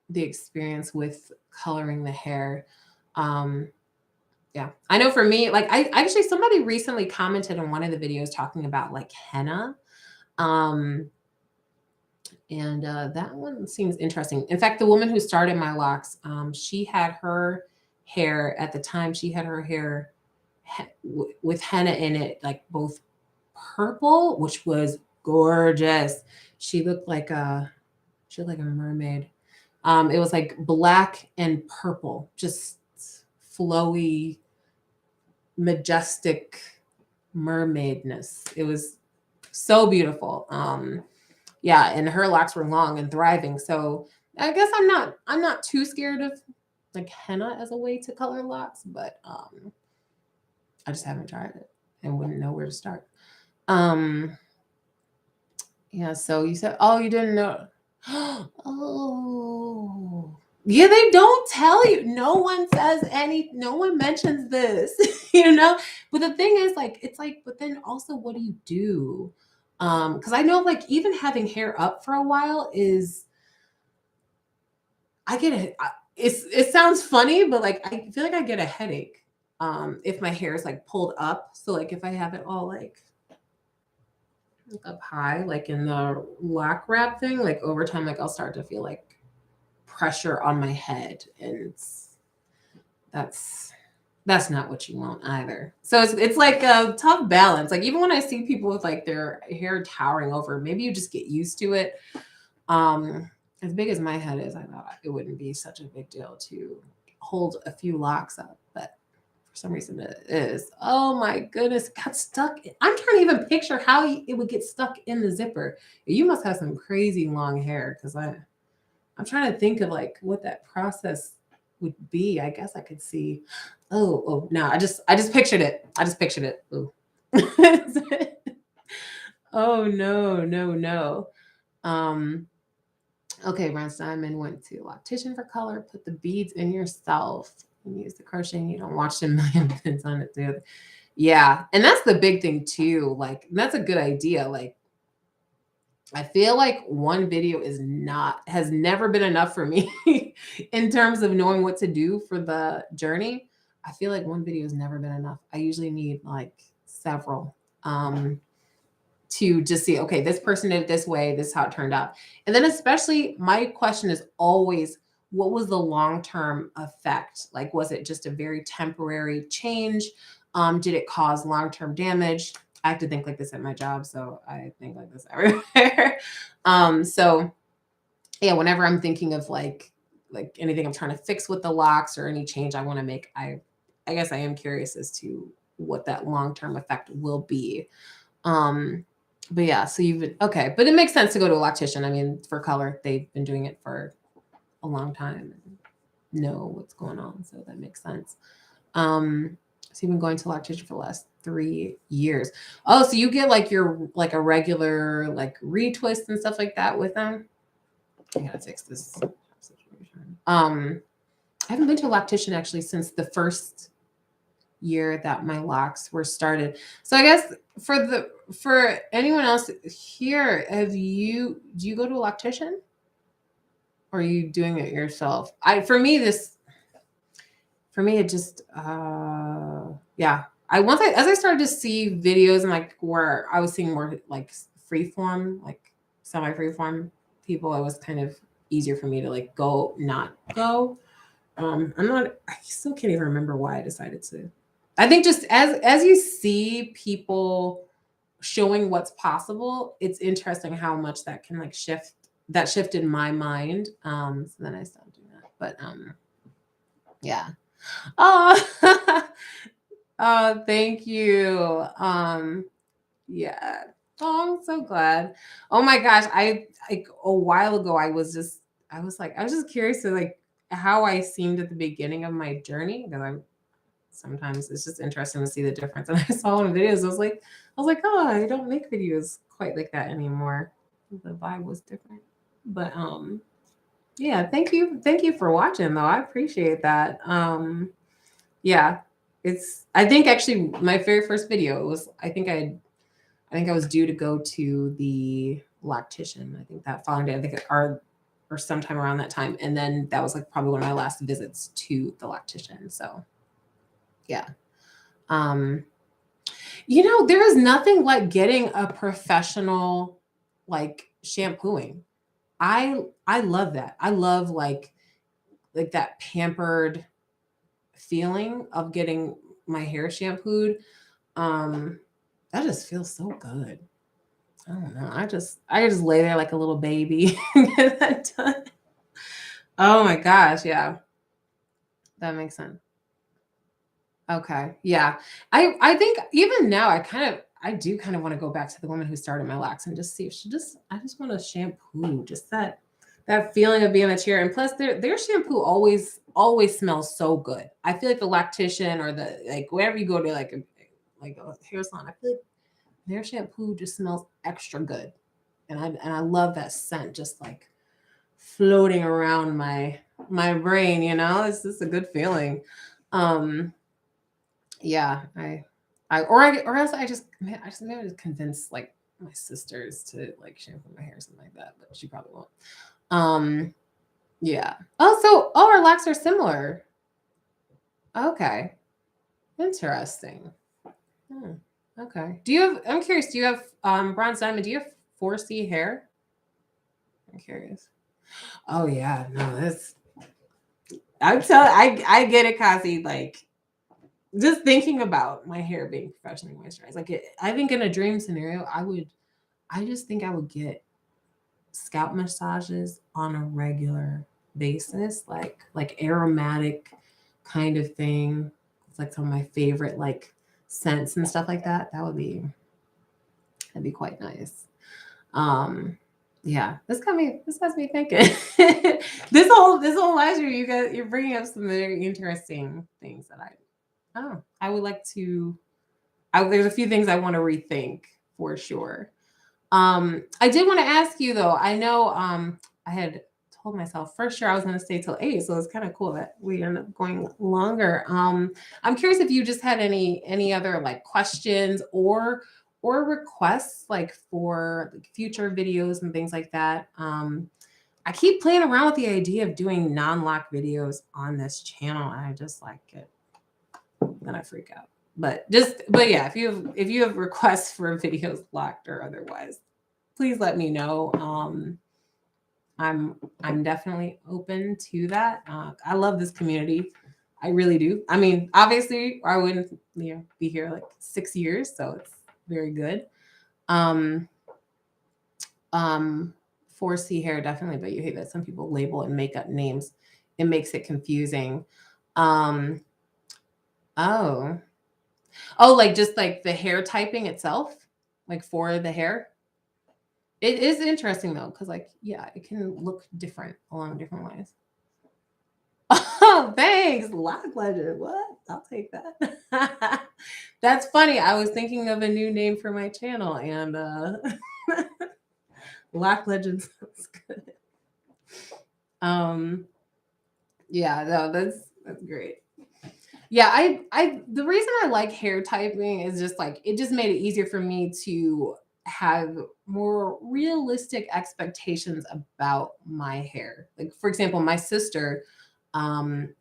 the experience with coloring the hair. Um Yeah. I know for me, like I actually somebody recently commented on one of the videos talking about like henna. Um and that one seems interesting. In fact, the woman who started my locks, she had her hair at the time, she had her hair with henna in it, like both purple, which was gorgeous. She looked like a she looked like a mermaid. It was like black and purple, just flowy, majestic mermaidness. It was so beautiful. Yeah, and her locks were long and thriving. So I guess I'm not too scared of like henna as a way to color locks, but I just haven't tried it and wouldn't know where to start. Um yeah, so you said, oh, you didn't know. Oh. Yeah, they don't tell you. No one says no one mentions this, you know? But the thing is, like, it's like, but then also what do you do? Because I know like even having hair up for a while is I get a it sounds funny, but like I feel like I get a headache if my hair is like pulled up. So like if I have it all like up high, like in the lock wrap thing, like over time, like I'll start to feel like pressure on my head, and that's that's not what you want either. So it's like a tough balance. Like even when I see people with like their hair towering over, maybe you just get used to it. As big as my head is, I thought it wouldn't be such a big deal to hold a few locks up, but for some reason it is. Oh my goodness, it got stuck. I'm trying to even picture how it would get stuck in the zipper. You must have some crazy long hair because I'm trying to think of like what that process would be. I guess I could see. Oh no, I just pictured it. I just pictured it. Ooh. Oh no, no, no. Um, okay, Ron Steinman went to loctician for color, put the beads in yourself and use the crochet and you don't watch a million pins on it too. Yeah. And that's the big thing too. Like that's a good idea. Like I feel like one video has never been enough for me in terms of knowing what to do for the journey. I feel like one video has never been enough. I usually need like several to just see, okay, this person did it this way, this is how it turned out. And then especially my question is always, what was the long-term effect? Like, was it just a very temporary change? Did it cause long-term damage? I have to think like this at my job, so I think like this everywhere. So yeah, whenever I'm thinking of like anything I'm trying to fix with the locks or any change I want to make, I guess I am curious as to what that long-term effect will be. But yeah, so okay, but it makes sense to go to a loctician. I mean, for color, they've been doing it for a long time and know what's going on, so that makes sense. So you've been going to a loctician for the last 3 years. Oh, so you get like your like a regular like retwist and stuff like that with them? I gotta fix this situation. I haven't been to a loctician actually since the first year that my locks were started. So I guess for anyone else here, do you go to a loctician? Or are you doing it yourself? For me it just yeah. As I started to see videos and like where I was seeing more like freeform, like semi freeform people, it was kind of easier for me to like go, not go. I still can't even remember why I decided to. I think just as you see people showing what's possible, it's interesting how much that can like shift that shifted my mind. So then I stopped doing that. But yeah. Oh, oh, thank you. Yeah. Oh, I'm so glad. Oh my gosh, I like a while ago I was like I was just curious to like how I seemed at the beginning of my journey because I'm sometimes it's just interesting to see the difference. And I saw one of the videos, I was like, oh, I don't make videos quite like that anymore. The vibe was different. But yeah, thank you for watching though. I appreciate that. Yeah, it's I think actually my very first video was I think I was due to go to the lactician. I think that following day, I think or sometime around that time. And then that was like probably one of my last visits to the lactician. So yeah. Um, you know, there is nothing like getting a professional like shampooing. I love that. I love like that pampered feeling of getting my hair shampooed. Um, that just feels so good. I don't know. I just lay there like a little baby and get that done. Oh my gosh, yeah. That makes sense. Okay. Yeah. I think even now I do kind of want to go back to the woman who started my locks and just see if she just I just want to shampoo. Just that feeling of being in the chair. And plus their shampoo always smells so good. I feel like the lactician or the like wherever you go to like a hair salon, I feel like their shampoo just smells extra good. And I love that scent just like floating around my brain, you know? It's just a good feeling. Um yeah, or else I just man, I just maybe just convince like my sisters to like shampoo my hair or something like that, but she probably won't. Um yeah. Oh, our locks are similar. Okay. Interesting. Hmm. Okay. I'm curious, do you have bronze diamond, do you have 4C hair? I'm curious. Oh yeah, no, that's I get it, Kasi. Like just thinking about my hair being professionally moisturized. I think in a dream scenario, I just think I would get scalp massages on a regular basis, like aromatic kind of thing. It's like some of my favorite like scents and stuff like that. That'd be quite nice. Um, yeah, this has me thinking. This whole live stream, you're bringing up some very interesting things that I would like to. There's a few things I want to rethink for sure. I did want to ask you though. I know I had told myself for sure I was going to stay till 8, so it's kind of cool that we end up going longer. I'm curious if you just had any other like questions or requests like for like, future videos and things like that. I keep playing around with the idea of doing non-lock videos on this channel, and I just like it. Then I freak out. But yeah, if you have requests for videos locked or otherwise, please let me know. I'm definitely open to that. I love this community. I really do. I mean, obviously, I wouldn't be here like 6 years, so it's very good. Um, um, 4C hair definitely, but you hate that some people label and make up names. It makes it confusing. Um, oh, like just like the hair typing itself, like for the hair. It is interesting though, because like, yeah, it can look different along different ways. Oh, thanks. Lock Legend. What? I'll take that. That's funny. I was thinking of a new name for my channel and Lock Legend sounds good. Um yeah, no, that's great. Yeah, I the reason I like hair typing is just like it just made it easier for me to have more realistic expectations about my hair. Like for example, um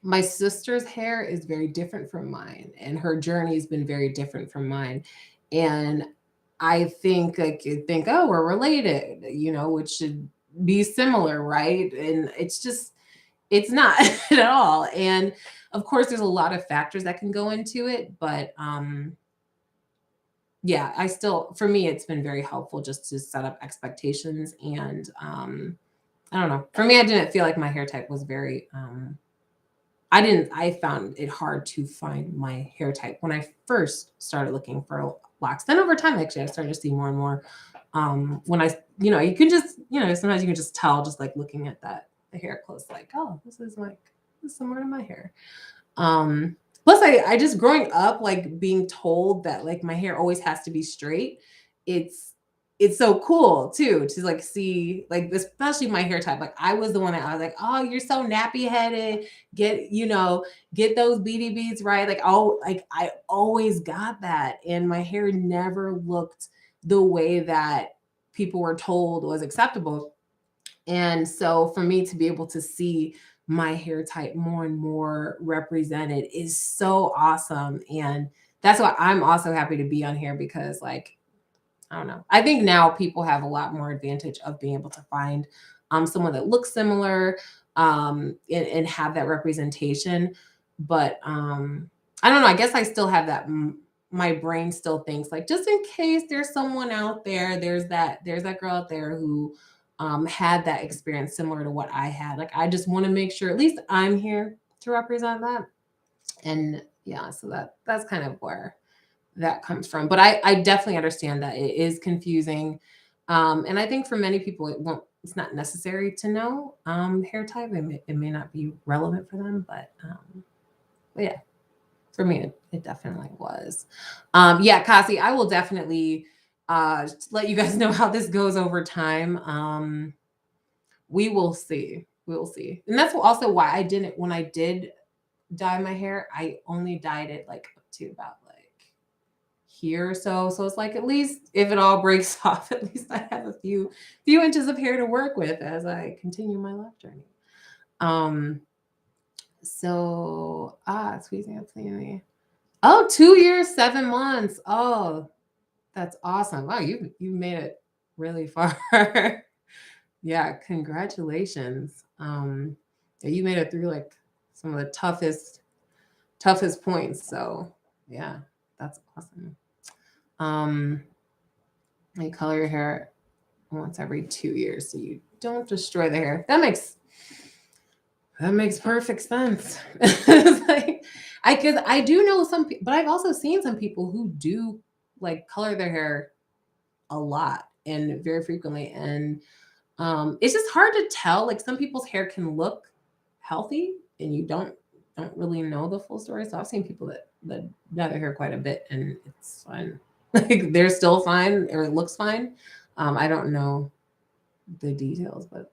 my sister's hair is very different from mine and her journey has been very different from mine. And I think like you think, oh, we're related, which should be similar, right? And it's not at all. And of course, there's a lot of factors that can go into it, but yeah, for me, it's been very helpful just to set up expectations and I don't know. For me, I didn't feel like my hair type was very I found it hard to find my hair type when I first started looking for locks. Then over time, actually, I started to see more and more. When I, you can just, sometimes you can just tell just like looking at the hair close, like, oh, this is similar to my hair. Plus I just growing up, like being told that like my hair always has to be straight. It's so cool too to like see like especially my hair type. Like I was the one that I was like, oh, you're so nappy headed. Get those beady beads right. Like I always got that, and my hair never looked the way that people were told was acceptable. And so for me to be able to see my hair type more and more represented is so awesome. And that's why I'm also happy to be on here because like I don't know. I think now people have a lot more advantage of being able to find someone that looks similar and have that representation. But I don't know. I guess I still have that. My brain still thinks like just in case there's someone out there, there's that girl out there who had that experience similar to what I had. Like I just want to make sure at least I'm here to represent that. And yeah, so that's kind of where that comes from. But I definitely understand that it is confusing. And I think for many people, it's not necessary to know hair type. It may not be relevant for them, but yeah, for me, it definitely was. Yeah, Kasi, I will definitely let you guys know how this goes over time. We will see. We will see. And that's also why when I did dye my hair, I only dyed it like up to about like here or so. So it's like at least if it all breaks off, at least I have a few inches of hair to work with as I continue my life journey. So squeezing up me. Oh, 2 years, 7 months. Oh, that's awesome. Wow, you made it really far. Yeah, congratulations. Yeah, you made it through like some of the toughest points. So yeah, that's awesome. You color your hair once every 2 years so you don't destroy the hair. That makes perfect sense. Like, I do know some people, but I've also seen some people who do like color their hair a lot and very frequently, and it's just hard to tell. Like some people's hair can look healthy, and you don't really know the full story. So I've seen people that dye their hair quite a bit, and it's fine. Like they're still fine or it looks fine. I don't know the details, but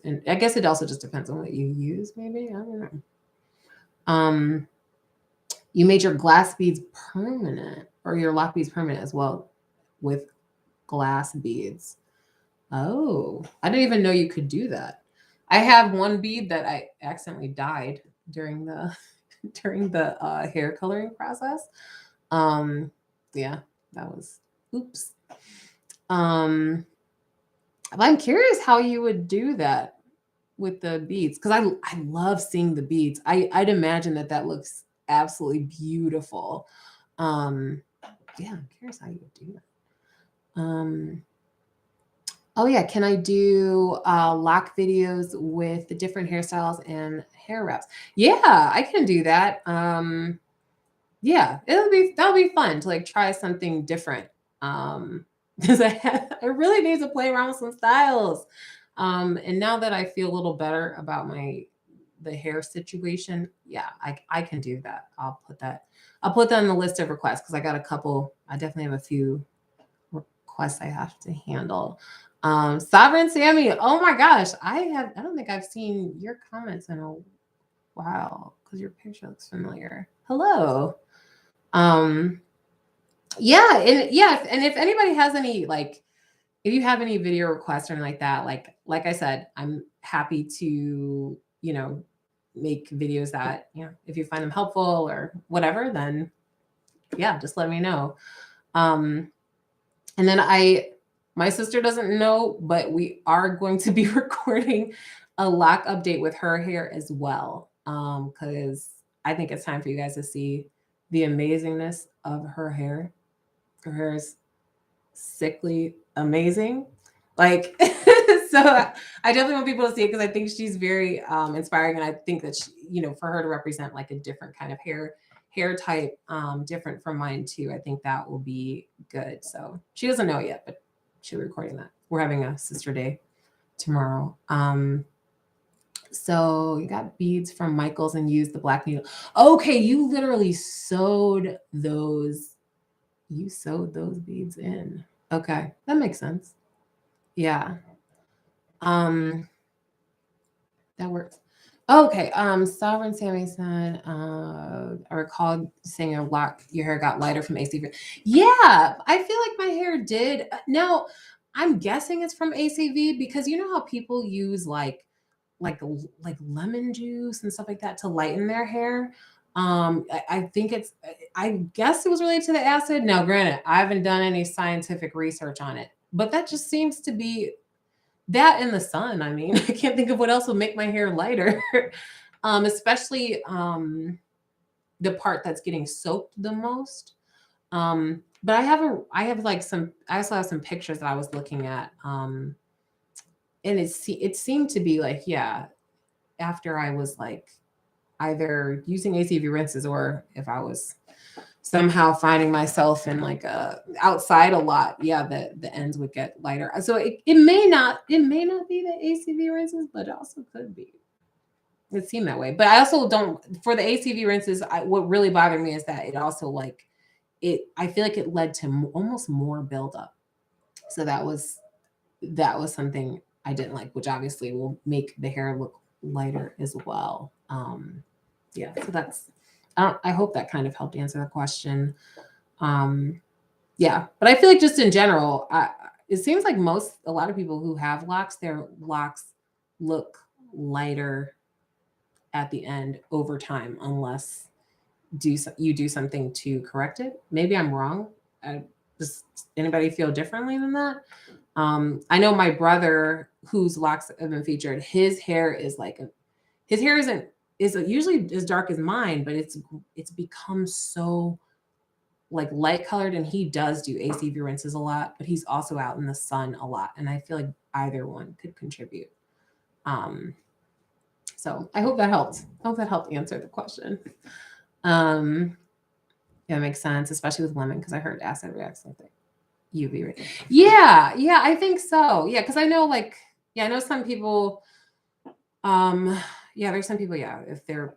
and I guess it also just depends on what you use. Maybe I don't know. You made your glass beads permanent, or your lock beads permanent as well, with glass beads. Oh, I didn't even know you could do that. I have one bead that I accidentally dyed during the hair coloring process. Yeah, that was oops. I'm curious how you would do that with the beads because I love seeing the beads. I'd imagine that looks absolutely beautiful. Yeah, I'm curious how you would do that. Oh yeah, can I do lock videos with the different hairstyles and hair wraps? Yeah, I can do that. Yeah, that'll be fun to like try something different. Because I really need to play around with some styles. And now that I feel a little better about the hair situation, yeah, I can do that. I'll put that on the list of requests because I got a couple. I definitely have a few requests I have to handle. Sovereign Sammy, oh my gosh, I don't think I've seen your comments in a while because your picture looks familiar. Hello. Yeah, and if anybody has any like if you have any video requests or anything like that, like I said, I'm happy to, make videos that, if you find them helpful or whatever, then yeah, just let me know. And then my sister doesn't know, but we are going to be recording a lock update with her hair as well. Because I think it's time for you guys to see the amazingness of her hair. Her hair is sickly amazing. Like So I definitely want people to see it because I think she's very inspiring, and I think that she, for her to represent like a different kind of hair type, different from mine too. I think that will be good. So she doesn't know yet, but she'll be recording that. We're having a sister day tomorrow. So you got beads from Michaels and used the black needle. Okay, you literally sewed those. You sewed those beads in. Okay, that makes sense. Yeah. That works. Okay. Sovereign Sammy said, I recall saying your hair got lighter from ACV. Yeah, I feel like my hair did. Now, I'm guessing it's from ACV because you know how people use like lemon juice and stuff like that to lighten their hair. I think I guess it was related to the acid. Now, granted, I haven't done any scientific research on it, but that just seems to be that in the sun. I mean, I can't think of what else would make my hair lighter. Especially the part that's getting soaked the most. But I also have some pictures that I was looking at. And it seemed to be like, yeah, after I was like either using ACV rinses or if I was somehow finding myself in like outside a lot, yeah, the ends would get lighter. So it may not be the ACV rinses, but it also could be. It seemed that way. But I also don't, for the ACV rinses, what really bothered me is that it also I feel like it led to almost more buildup. So that was something I didn't like, which obviously will make the hair look lighter as well. Yeah, so I hope that kind of helped answer the question. Yeah, but I feel like just in general, it seems like a lot of people who have locks, their locks look lighter at the end over time, unless you do something to correct it. Maybe I'm wrong. Does anybody feel differently than that? I know my brother, whose locks have been featured, his hair is is usually as dark as mine, but it's become so like light colored, and he does do ACV rinses a lot, but he's also out in the sun a lot, and I feel like either one could contribute. So I hope that helped. I hope that helped answer the question. Yeah, it makes sense, especially with lemon, because I heard acid reacts like that. UV. Yeah, I think so. Yeah, because I know I know some people. There's some people. Yeah, if they're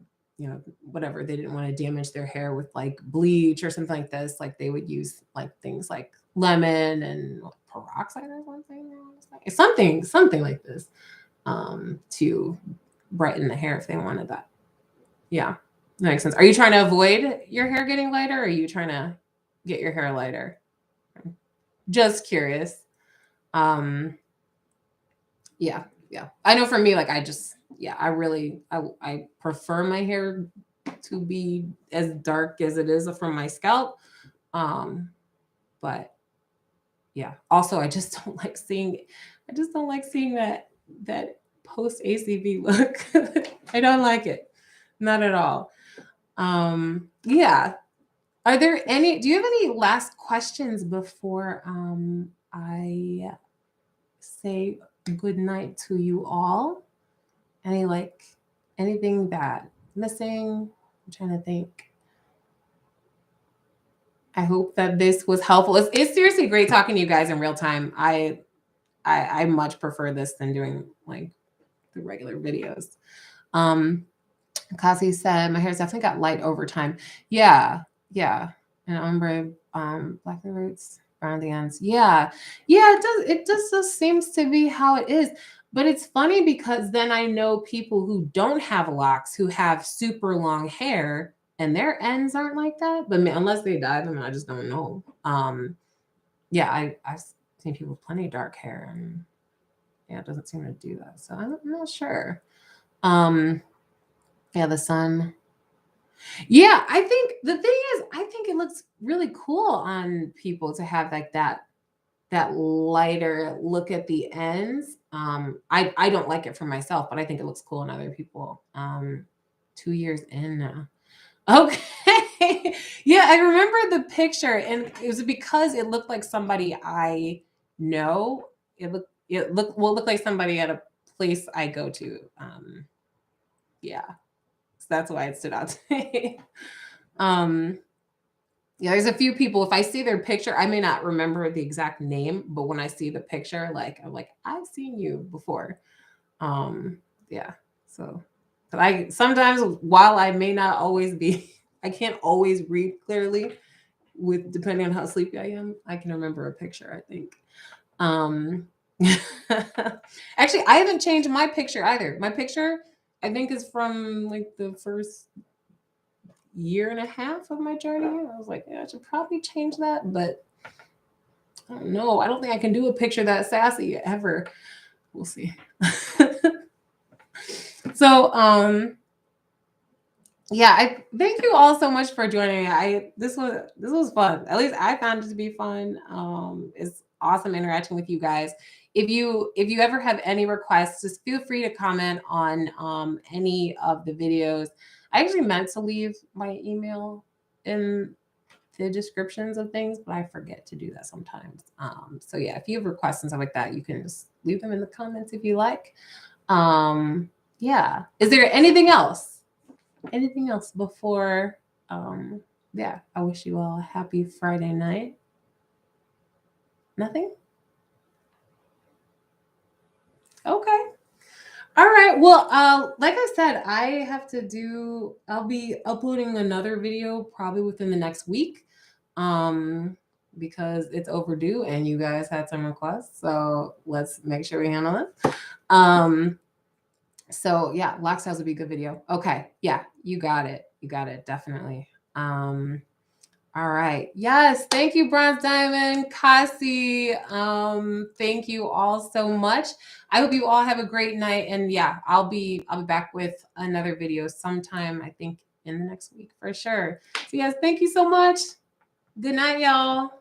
whatever, they didn't want to damage their hair with like bleach or something like this, like they would use like things like lemon and peroxide or something like this, to brighten the hair if they wanted that. Yeah, that makes sense. Are you trying to avoid your hair getting lighter, or are you trying to get your hair lighter? Just curious. Yeah. I know for me, like I prefer my hair to be as dark as it is from my scalp. But yeah. Also, I just don't like seeing that post ACV look. I don't like it. Not at all. Yeah. Do you have any last questions before I say good night to you all? Anything that missing? I'm trying to think. I hope that this was helpful. It's seriously great talking to you guys in real time. I much prefer this than doing like the regular videos. Kasi said, my hair's definitely got light over time. Yeah. And ombre, black roots, brown the ends. Yeah, it does. It just seems to be how it is. But it's funny because then I know people who don't have locks who have super long hair and their ends aren't like that. But unless they dye them, I just don't know. Yeah, I've seen people with plenty of dark hair, and yeah, it doesn't seem to do that. So I'm not sure. Yeah, the sun. Yeah, I think the thing is, I think it looks really cool on people to have like that lighter look at the ends. I don't like it for myself, but I think it looks cool on other people. 2 years in now. Okay. Yeah, I remember the picture, and it was because it looked like somebody I know. it will look like somebody at a place I go to. Yeah, so that's why it stood out to me. Yeah, there's a few people. If I see their picture, I may not remember the exact name, but when I see the picture, like I'm like, I've seen you before. Yeah. So, but I sometimes, while I may not always be, I can't always read clearly. With depending on how sleepy I am, I can remember a picture. I think. Um, actually, I haven't changed my picture either. My picture, I think, is from like the first year and a half of my journey. I was like, yeah, I should probably change that, but I don't know. I don't think I can do a picture that sassy ever. We'll see. So, yeah, I thank you all so much for joining me. This was fun. At least I found it to be fun. It's awesome interacting with you guys. If you ever have any requests, just feel free to comment on any of the videos. I actually meant to leave my email in the descriptions of things, but I forget to do that sometimes. So yeah, if you have requests and stuff like that, you can just leave them in the comments if you like. Yeah. Is there anything else? Anything else before? Yeah, I wish you all a happy Friday night. Nothing? Okay. All right. Well, like I said, I'll be uploading another video probably within the next week. Because it's overdue and you guys had some requests. So let's make sure we handle it. So yeah, Lock Styles would be a good video. Okay. Yeah, you got it. You got it. Definitely. All right. Yes. Thank you, Bronze Diamond, Kasi. Thank you all so much. I hope you all have a great night. And yeah, I'll be back with another video sometime, I think, in the next week for sure. So yes, thank you so much. Good night, y'all.